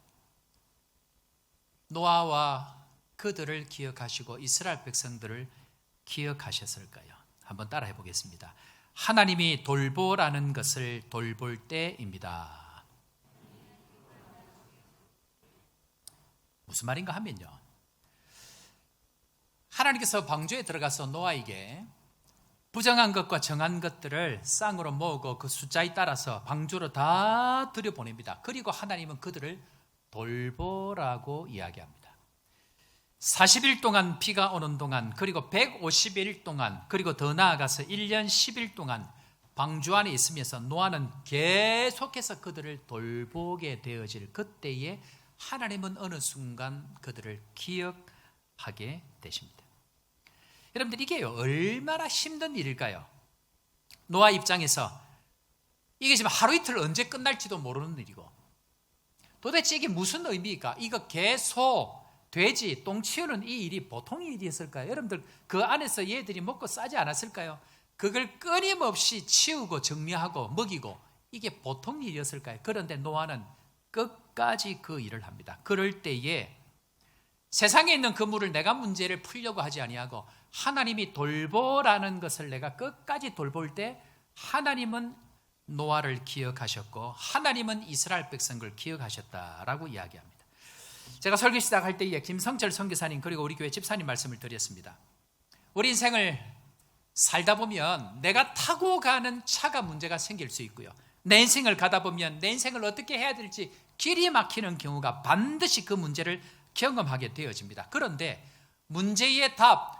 노아와 그들을 기억하시고 이스라엘 백성들을 기억하셨을까요? 한번 따라해 보겠습니다. 하나님이 돌보라는 것을 돌볼 때입니다. 무슨 말인가 하면요, 하나님께서 방주에 들어가서 노아에게 부정한 것과 정한 것들을 쌍으로 모으고 그 숫자에 따라서 방주로 다 들여보냅니다. 그리고 하나님은 그들을 돌보라고 이야기합니다. 40일 동안 비가 오는 동안, 그리고 150일 동안, 그리고 더 나아가서 1년 10일 동안 방주 안에 있으면서 노아는 계속해서 그들을 돌보게 되어질 그때에 하나님은 어느 순간 그들을 기억하게 되십니다. 여러분들, 이게요 얼마나 힘든 일일까요? 노아 입장에서 이게 지금 하루 이틀 언제 끝날지도 모르는 일이고, 도대체 이게 무슨 의미입니까? 이거 개, 소, 돼지, 똥 치우는 이 일이 보통 일이었을까요? 여러분들 그 안에서 얘들이 먹고 싸지 않았을까요? 그걸 끊임없이 치우고 정리하고 먹이고, 이게 보통 일이었을까요? 그런데 노아는 끝까지 그 일을 합니다. 그럴 때에 세상에 있는 그 물을 내가 문제를 풀려고 하지 아니하고 하나님이 돌보라는 것을 내가 끝까지 돌볼 때 하나님은 노아를 기억하셨고 하나님은 이스라엘 백성을 기억하셨다라고 이야기합니다. 제가 설교 시작할 때에 김성철 선교사님 그리고 우리 교회 집사님 말씀을 드렸습니다. 우리 인생을 살다 보면 내가 타고 가는 차가 문제가 생길 수 있고요, 내 인생을 가다 보면 내 인생을 어떻게 해야 될지 길이 막히는 경우가 반드시 그 문제를 경험하게 되어집니다. 그런데 문제의 답,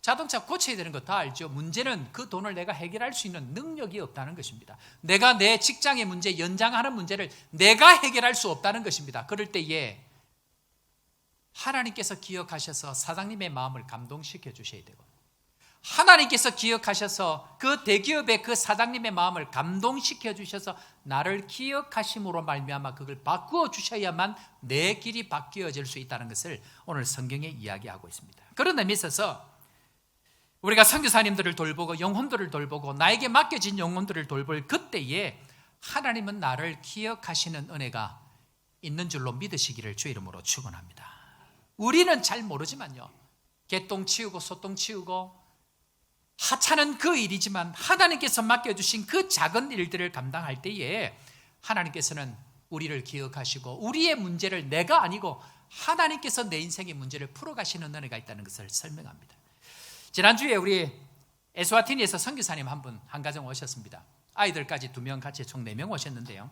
자동차 고쳐야 되는 거 다 알죠. 문제는 그 돈을 내가 해결할 수 있는 능력이 없다는 것입니다. 내가 내 직장의 문제, 연장하는 문제를 내가 해결할 수 없다는 것입니다. 그럴 때에 하나님께서 기억하셔서 사장님의 마음을 감동시켜 주셔야 되고, 하나님께서 기억하셔서 그 대기업의 그 사장님의 마음을 감동시켜 주셔서 나를 기억하심으로 말미암아 그걸 바꾸어 주셔야만 내 길이 바뀌어질 수 있다는 것을 오늘 성경에 이야기하고 있습니다. 그런 의미에 있어서 우리가 선교사님들을 돌보고 영혼들을 돌보고 나에게 맡겨진 영혼들을 돌볼 그때에 하나님은 나를 기억하시는 은혜가 있는 줄로 믿으시기를 주 이름으로 축원합니다. 우리는 잘 모르지만요, 개똥 치우고 소똥 치우고 하찮은 그 일이지만 하나님께서 맡겨주신 그 작은 일들을 감당할 때에 하나님께서는 우리를 기억하시고 우리의 문제를 내가 아니고 하나님께서 내 인생의 문제를 풀어가시는 은혜가 있다는 것을 설명합니다. 지난주에 우리 에스와티니에서 선교사님 한 가정 오셨습니다. 아이들까지 2명 같이 총 4명 오셨는데요,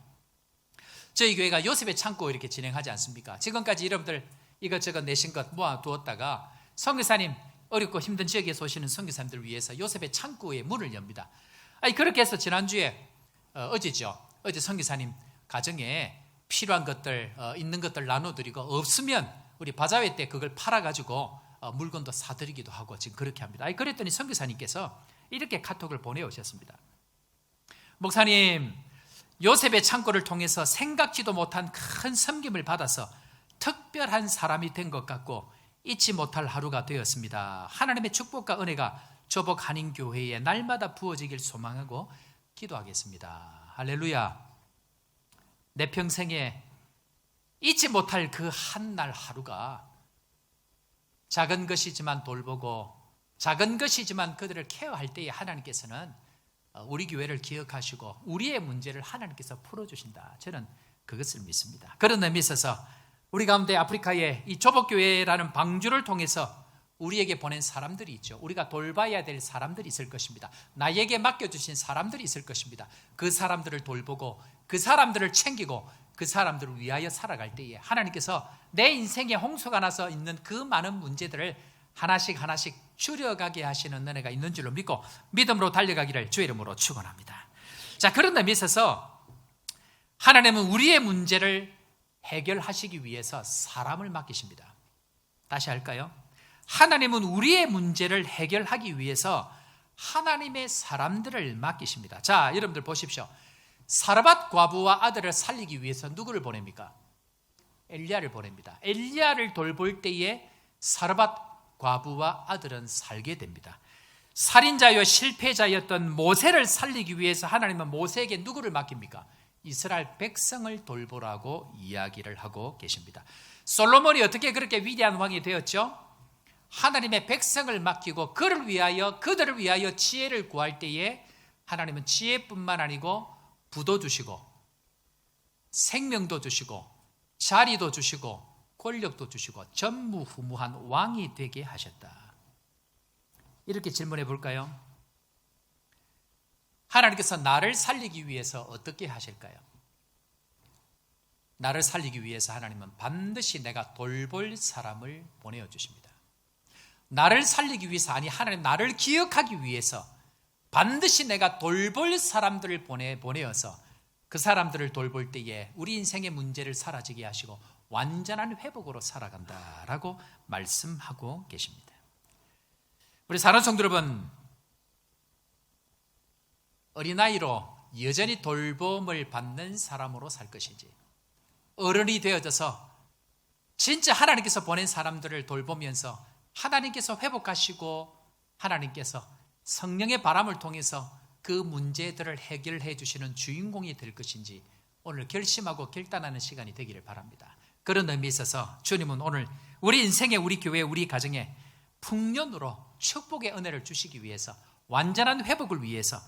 저희 교회가 요셉의 창고 이렇게 진행하지 않습니까? 지금까지 여러분들 이것저것 내신 것 모아두었다가 선교사님, 어렵고 힘든 지역에서 오시는 선교사님들을 위해서 요셉의 창고에 문을 엽니다. 그렇게 해서 지난주에 어제 선교사님 가정에 필요한 것들, 있는 것들 나눠드리고 없으면 우리 바자회 때 그걸 팔아가지고 물건도 사드리기도 하고 지금 그렇게 합니다. 그랬더니 선교사님께서 이렇게 카톡을 보내오셨습니다. 목사님, 요셉의 창고를 통해서 생각지도 못한 큰 섬김을 받아서 특별한 사람이 된 것 같고 잊지 못할 하루가 되었습니다. 하나님의 축복과 은혜가 조복 한인교회에 날마다 부어지길 소망하고 기도하겠습니다. 할렐루야. 내 평생에 잊지 못할 그 한 날 하루가 작은 것이지만 돌보고 작은 것이지만 그들을 케어할 때에 하나님께서는 우리 교회를 기억하시고 우리의 문제를 하나님께서 풀어주신다. 저는 그것을 믿습니다. 그런 의미에 있어서 우리 가운데 아프리카의 이 조복교회라는 방주를 통해서 우리에게 보낸 사람들이 있죠. 우리가 돌봐야 될 사람들이 있을 것입니다. 나에게 맡겨주신 사람들이 있을 것입니다. 그 사람들을 돌보고 그 사람들을 챙기고 그 사람들을 위하여 살아갈 때에 하나님께서 내 인생에 홍수가 나서 있는 그 많은 문제들을 하나씩 하나씩 줄여가게 하시는 은혜가 있는 줄로 믿고 믿음으로 달려가기를 주의 이름으로 축원합니다. 자, 그런 의미에 있어서 하나님은 우리의 문제를 해결하시기 위해서 사람을 맡기십니다. 다시 할까요? 하나님은 우리의 문제를 해결하기 위해서 하나님의 사람들을 맡기십니다. 자, 여러분들 보십시오. 사르밧 과부와 아들을 살리기 위해서 누구를 보냅니까? 엘리야를 보냅니다. 엘리야를 돌볼 때에 사르밧 과부와 아들은 살게 됩니다. 살인자여 실패자였던 모세를 살리기 위해서 하나님은 모세에게 누구를 맡깁니까? 이스라엘 백성을 돌보라고 이야기를 하고 계십니다. 솔로몬이 어떻게 그렇게 위대한 왕이 되었죠? 하나님의 백성을 맡기고 그들을 위하여 지혜를 구할 때에 하나님은 지혜뿐만 아니고 부도 주시고 생명도 주시고 자리도 주시고 권력도 주시고 전무후무한 왕이 되게 하셨다. 이렇게 질문해 볼까요? 하나님께서 나를 살리기 위해서 어떻게 하실까요? 나를 살리기 위해서 하나님은 반드시 내가 돌볼 사람을 보내어 주십니다. 나를 살리기 위해서, 아니 하나님 나를 기억하기 위해서 반드시 내가 돌볼 사람들을 보내어서 그 사람들을 돌볼 때에 우리 인생의 문제를 사라지게 하시고 완전한 회복으로 살아간다라고 말씀하고 계십니다. 우리 사랑하는 성도 여러분, 어린아이로 여전히 돌봄을 받는 사람으로 살 것인지, 어른이 되어져서 진짜 하나님께서 보낸 사람들을 돌보면서 하나님께서 회복하시고 하나님께서 성령의 바람을 통해서 그 문제들을 해결해 주시는 주인공이 될 것인지 오늘 결심하고 결단하는 시간이 되기를 바랍니다. 그런 의미에 있어서 주님은 오늘 우리 인생에, 우리 교회, 우리 가정에 풍년으로 축복의 은혜를 주시기 위해서, 완전한 회복을 위해서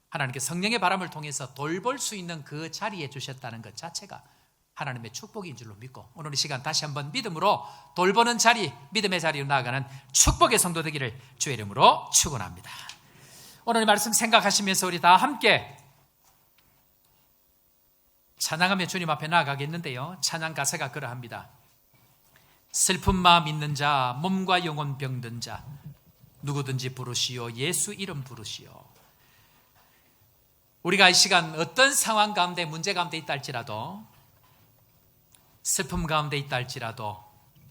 하나님께 성령의 바람을 통해서 돌볼 수 있는 그 자리에 주셨다는 것 자체가 하나님의 축복인 줄로 믿고, 오늘 이 시간 다시 한번 믿음으로 돌보는 자리, 믿음의 자리로 나아가는 축복의 성도 되기를 주의 이름으로 축원합니다. 오늘 말씀 생각하시면서 우리 다 함께 찬양하며 주님 앞에 나아가겠는데요, 찬양 가사가 그러합니다. 슬픈 마음 있는 자, 몸과 영혼 병든 자, 누구든지 부르시오, 예수 이름 부르시오. 우리가 이 시간 어떤 상황 가운데, 문제 가운데 있다 할지라도, 슬픔 가운데 있다 할지라도,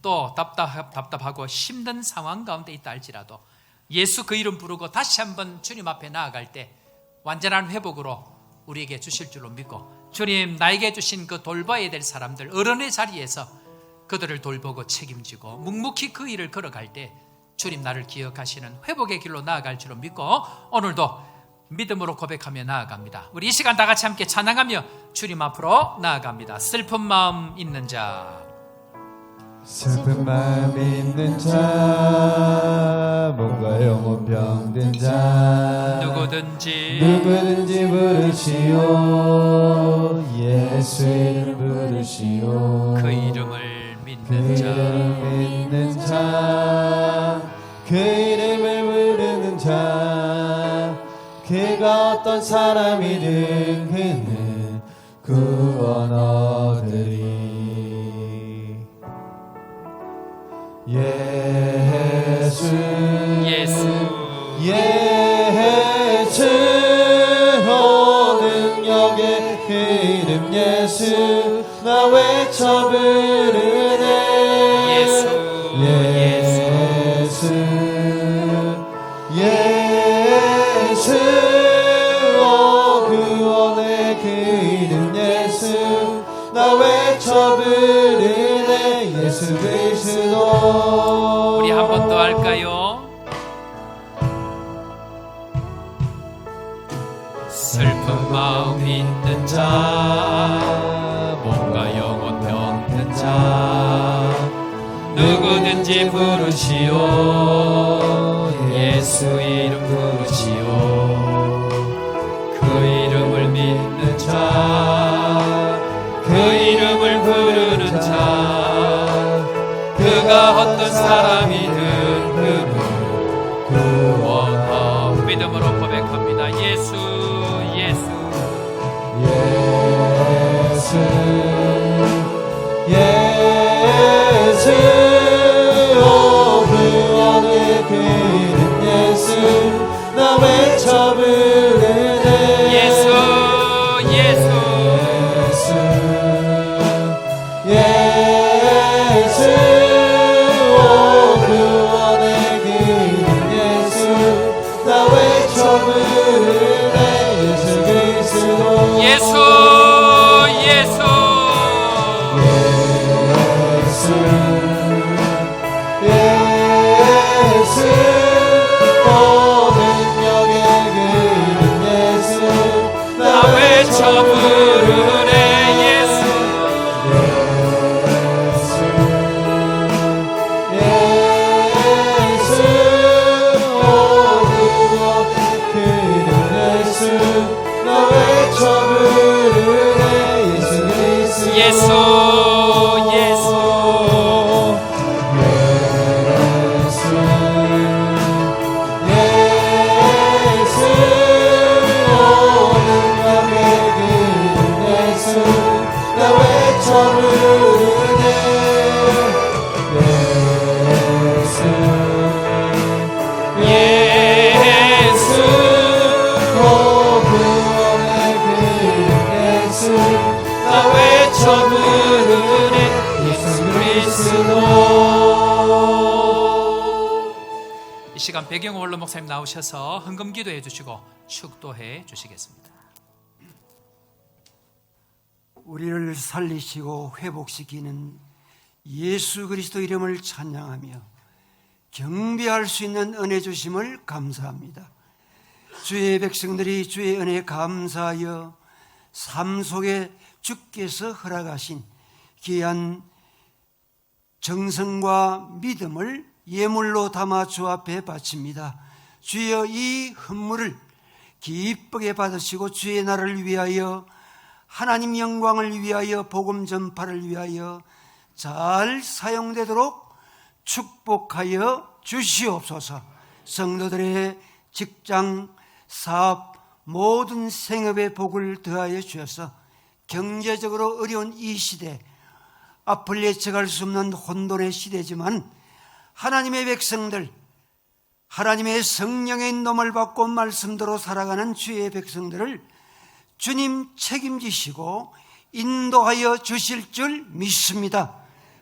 또 답답하고 힘든 상황 가운데 있다 할지라도 예수 그 이름 부르고 다시 한번 주님 앞에 나아갈 때 완전한 회복으로 우리에게 주실 줄로 믿고, 주님 나에게 주신 그 돌봐야 될 사람들, 어른의 자리에서 그들을 돌보고 책임지고 묵묵히 그 일을 걸어갈 때 주님 나를 기억하시는 회복의 길로 나아갈 줄로 믿고, 오늘도 믿음으로 고백하며 나아갑니다. 우리 이 시간 다 같이 함께 찬양하며 주님 앞으로 나아갑니다. 슬픈 마음 있는 자, 슬픈 마음 있는 자, 몸과 영혼 병든 자, 누구든지 부르시오, 예수 이름 부르시오. 그 이름을 그 믿는 자, 이름 믿는 자, 그 이름을 부르는 자, 그가 어떤 사람이든 그는 구원 얻으리. 예수 능력의 그 이름 예수, 나 외쳐 부르네. 예수 구원의 그 이름 예수, 나 외쳐 부르네. 예수 그리스도. 우리 한 번 더 할까요? 슬픈 마음 있는 자, 몸과 영혼 병든 자, 누구든지 부르시오, 예수 이름 부르시오. 그 이름을 믿는 자, 그 이름을 부르는 자, 그가 어떤 사람이든 그를 구원하. 믿음으로 고백합니다. 예수 구원의 그 이름 예수, 나 외쳐 부르네. 예수 구원의 그 이름 예수, 나 외쳐 부르네. 예수 그리스도. 예수 능력의 그 이름 예수, 나 외쳐 부르네. 이 시간 배경호 원로 목사님 나오셔서 헌금 기도해 주시고 축도해 주시겠습니다. 우리를 살리시고 회복시키는 예수 그리스도 이름을 찬양하며 경배할 수 있는 은혜 주심을 감사합니다. 주의 백성들이 주의 은혜에 감사하여 삶 속에 주께서 허락하신 귀한 정성과 믿음을 예물로 담아 주 앞에 바칩니다. 주여, 이 헌물을 기쁘게 받으시고 주의 나라를 위하여, 하나님 영광을 위하여, 복음 전파를 위하여 잘 사용되도록 축복하여 주시옵소서. 성도들의 직장, 사업, 모든 생업의 복을 더하여 주셔서 경제적으로 어려운 이 시대, 앞을 예측할 수 없는 혼돈의 시대지만 하나님의 백성들, 하나님의 성령의 인도를 받고 말씀대로 살아가는 주의 백성들을 주님 책임지시고 인도하여 주실 줄 믿습니다.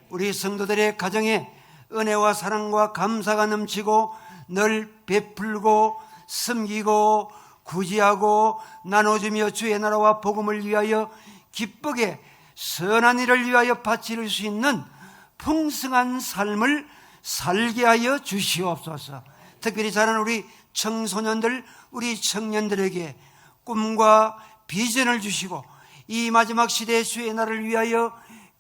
우리 성도들의 가정에 은혜와 사랑과 감사가 넘치고 늘 베풀고 섬기고 구제하고 나눠주며 주의 나라와 복음을 위하여 기쁘게 선한 일을 위하여 바칠 수 있는 풍성한 삶을 살게 하여 주시옵소서. 특별히 자라는 우리 청소년들, 우리 청년들에게 꿈과 비전을 주시고 이 마지막 시대의 주의 나라를 위하여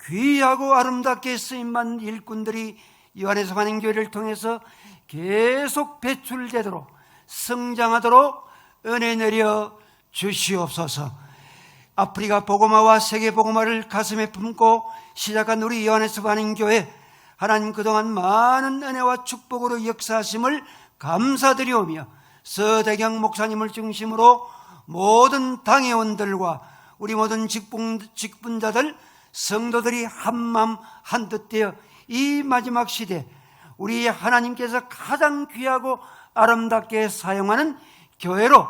귀하고 아름답게 쓰임받는 일꾼들이 요한에서 환영교회를 통해서 계속 배출되도록 성장하도록 은혜 내려 주시옵소서. 아프리카 복음화와 세계 복음화를 가슴에 품고 시작한 우리 요한에서 환영교회, 하나님 그동안 많은 은혜와 축복으로 역사하심을 감사드리오며 서대경 목사님을 중심으로 모든 당회원들과 우리 모든 직분자들, 성도들이 한마음 한뜻 되어 이 마지막 시대 우리 하나님께서 가장 귀하고 아름답게 사용하는 교회로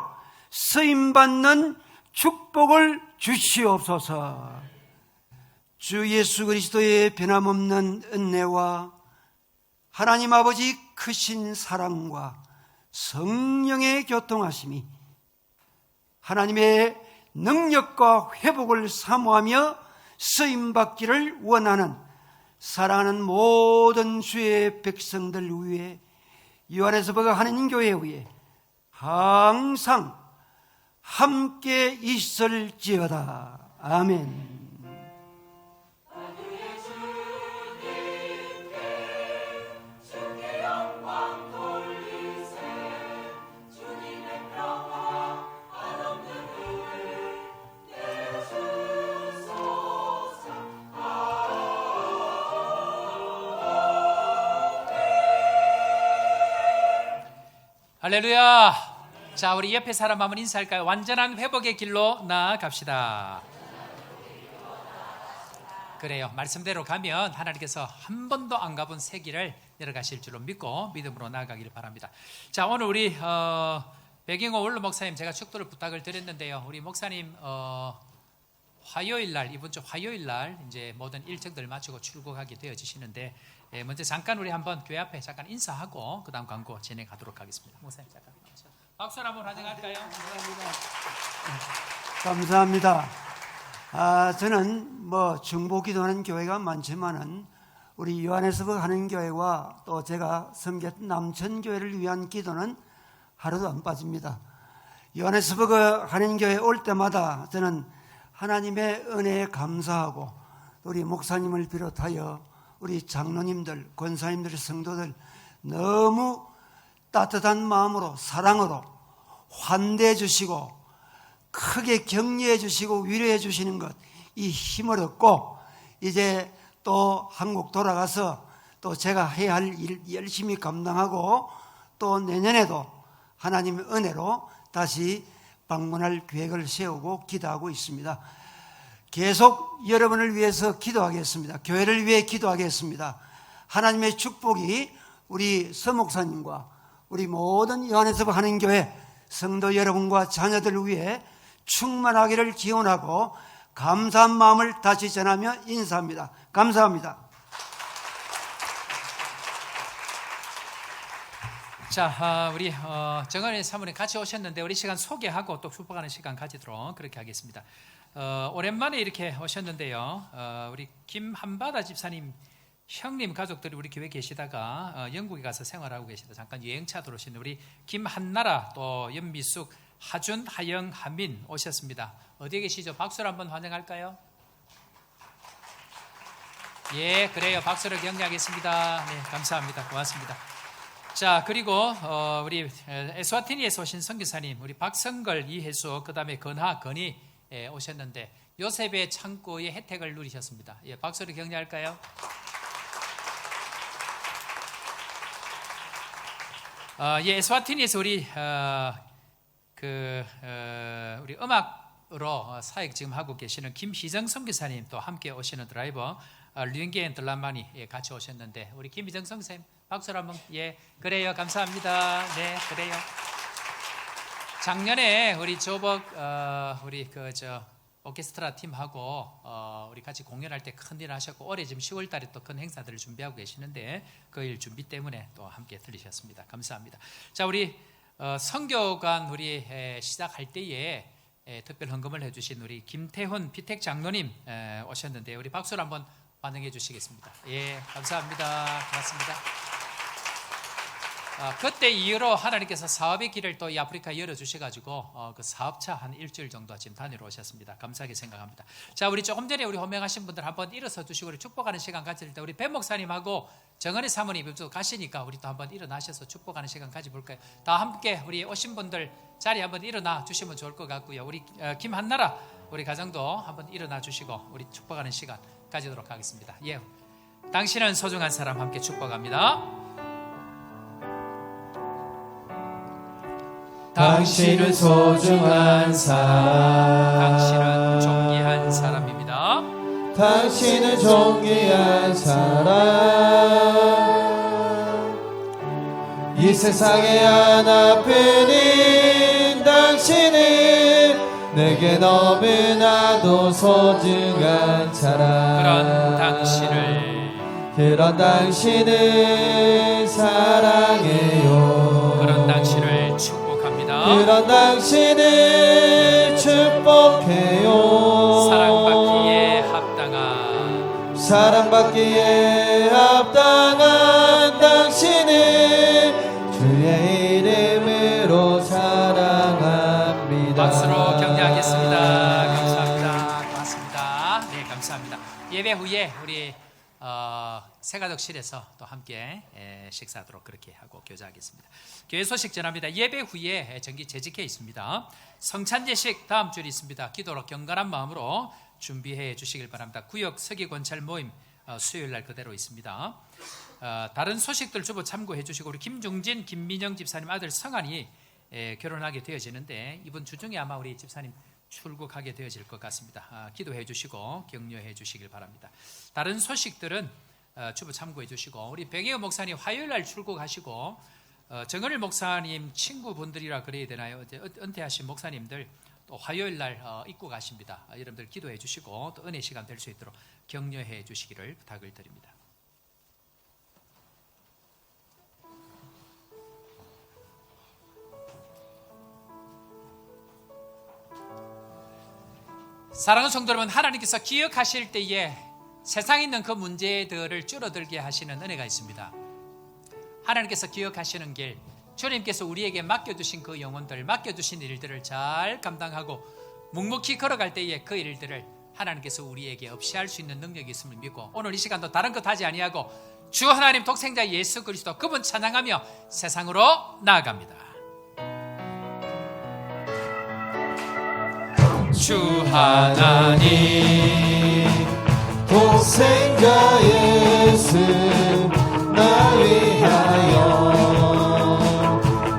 쓰임받는 축복을 주시옵소서. 주 예수 그리스도의 변함없는 은혜와 하나님 아버지 크신 사랑과 성령의 교통하심이 하나님의 능력과 회복을 사모하며 쓰임받기를 원하는 사랑하는 모든 주의 백성들 위해, 요한에서 보가 하나님 교회 위에 항상 함께 있을지어다. 아멘. 할렐루야. 자, 우리 옆에 사람 한번 인사할까요? 완전한 회복의 길로 나아갑시다. 그래요. 말씀대로 가면 하나님께서 한 번도 안 가본 새 길을 내려가실 줄로 믿고 믿음으로 나아가기를 바랍니다. 자, 오늘 우리 백영호 원로 목사님, 제가 축도를 부탁을 드렸는데요. 우리 목사님 화요일 날, 이번 주 화요일 날 이제 모든 일정들 마치고 출국하게 되어지시는데, 먼저 잠깐 우리 한번 교회 앞에 잠깐 인사하고 그다음 광고 진행하도록 하겠습니다. 목사님 잠깐 나오셔서 박수 한번 환영할까요? 감사합니다. 저는 중보 기도하는 교회가 많지만은 우리 요한에서 하는 교회와 또 제가 섬겼던 남천교회를 위한 기도는 하루도 안 빠집니다. 요한에서 하는 교회 올 때마다 저는 하나님의 은혜에 감사하고 우리 목사님을 비롯하여 우리 장로님들, 권사님들, 성도들 너무 따뜻한 마음으로, 사랑으로 환대해 주시고 크게 격려해 주시고 위로해 주시는 것, 이 힘을 얻고 이제 또 한국 돌아가서 또 제가 해야 할 일 열심히 감당하고 또 내년에도 하나님의 은혜로 다시 방문할 계획을 세우고 기도하고 있습니다. 계속 여러분을 위해서 기도하겠습니다. 교회를 위해 기도하겠습니다. 하나님의 축복이 우리 서목사님과 우리 모든 요한에서 하는 교회 성도 여러분과 자녀들 위해 충만하기를 기원하고 감사한 마음을 다시 전하며 인사합니다. 감사합니다. 자, 우리 정은혜 사모님 같이 오셨는데 우리 시간 소개하고 또 축복하는 시간 가지도록 그렇게 하겠습니다. 오랜만에 이렇게 오셨는데요. 우리 김한바다 집사님 형님 가족들이 우리 교회 계시다가 영국에 가서 생활하고 계시다 잠깐 여행차 들어오신 우리 김한나라, 또 연미숙, 하준, 하영, 하민 오셨습니다. 어디에 계시죠? 박수로 한번 환영할까요? 예, 그래요. 박수로 격려하겠습니다. 네, 감사합니다. 고맙습니다. 자, 그리고 우리 에스와티니에서 오신 선교사님, 우리 박성걸, 이혜수, 그 다음에 건하, 건희 오셨는데 요셉의 창고의 혜택을 누리셨습니다. 예, 박수로 격려할까요? 예, 에스와티니에서 우리 우리 음악으로 사역 지금 하고 계시는 김희정 선교사님, 또 함께 오시는 드라이버 류인겐 들란만이 같이 오셨는데 우리 김희정 선교사님 박수로 한번. 예, 그래요. 감사합니다. 네, 그래요. 작년에 우리 조벅 우리 오케스트라 팀하고 우리 같이 공연할 때 큰일 하셨고 올해 지금 10월 달에 또 큰 행사들을 준비하고 계시는데 그 일 준비 때문에 또 함께 들리셨습니다. 감사합니다. 자, 우리 선교관 우리 시작할 때에 특별 헌금을 해주신 우리 김태훈 피택 장로님 오셨는데 우리 박수로 한번 반응해 주시겠습니다. 예, 감사합니다. 고맙습니다. 그때 이후로 하나님께서 사업의 길을 또 이 아프리카에 열어주셔가지고 그 사업차 한 일주일 정도 지금 다니러 오셨습니다. 감사하게 생각합니다. 자, 우리 조금 전에 우리 호명하신 분들 한번 일어서 주시고 우리 축복하는 시간 가질 때 우리 배 목사님하고 정은혜 사모님 가시니까 우리 또 한번 일어나셔서 축복하는 시간 가져볼까요? 다 함께 우리 오신 분들 자리에 한번 일어나 주시면 좋을 것 같고요. 우리 김한나라 우리 가정도 한번 일어나 주시고 우리 축복하는 시간 가지도록 하겠습니다. 예, 당신은 소중한 사람 함께 축복합니다. 당신은 소중한 사람, 당신은 존귀한 사람입니다. 당신은 존귀한 사람, 이 세상에 하나뿐인 당신은 내게 너무나도 소중한 사람. 그런 당신을 사랑해요. 그런 당신을 축복합니다. 그런 당신을 축복해요. 사랑받기에 합당한 당신을 주의 이름으로 사랑합니다. 박수로 격려하겠습니다. 감사합니다. 고맙습니다. 네, 감사합니다. 예배 후에 우리 새가족실에서 또 함께 식사하도록 그렇게 하고 교제하겠습니다. 교회 소식 전합니다. 예배 후에 정기 재직회 있습니다. 성찬제식 다음 주에 있습니다. 기도로 경건한 마음으로 준비해 주시길 바랍니다. 구역 서기권찰 모임 수요일 날 그대로 있습니다. 다른 소식들 주보 참고해 주시고 우리 김중진, 김민영 집사님 아들 성한이 결혼하게 되어지는데 이번 주 중에 아마 우리 집사님 출국하게 되어질 것 같습니다. 기도해 주시고 격려해 주시길 바랍니다. 다른 소식들은 주보 참고해 주시고 우리 백예우 목사님 화요일 날 출국하시고 정은일 목사님 친구분들이라 그래야 되나요? 은퇴하신 목사님들 또 화요일 날 입고 가십니다. 여러분들 기도해 주시고 또 은혜 시간 될 수 있도록 격려해 주시기를 부탁을 드립니다. 사랑하는 성도 여러분, 하나님께서 기억하실 때에 세상에 있는 그 문제들을 줄어들게 하시는 은혜가 있습니다. 하나님께서 기억하시는 길, 주님께서 우리에게 맡겨주신 그 영혼들, 맡겨주신 일들을 잘 감당하고 묵묵히 걸어갈 때에 그 일들을 하나님께서 우리에게 없이 할 수 있는 능력이 있음을 믿고 오늘 이 시간도 다른 것 하지 아니하고 주 하나님 독생자 예수 그리스도 그분 찬양하며 세상으로 나아갑니다. 주 하나님 독생자 예수 나 위하여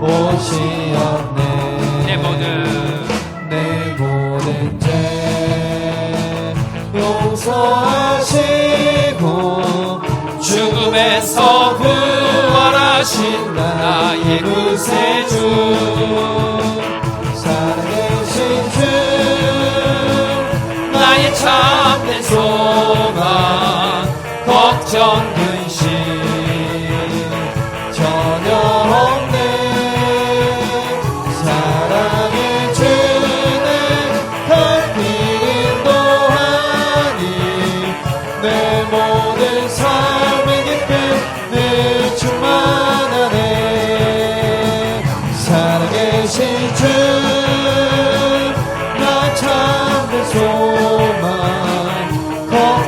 오시었네. 내 모든 죄 용서하시고 죽음에서 부활하신 나의 구세주 살아계신 주 나의 참된 소망 걱정 근심 전혀 없네.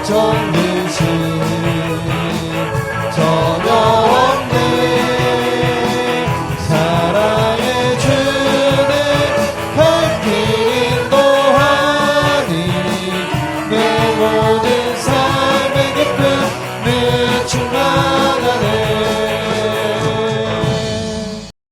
정리시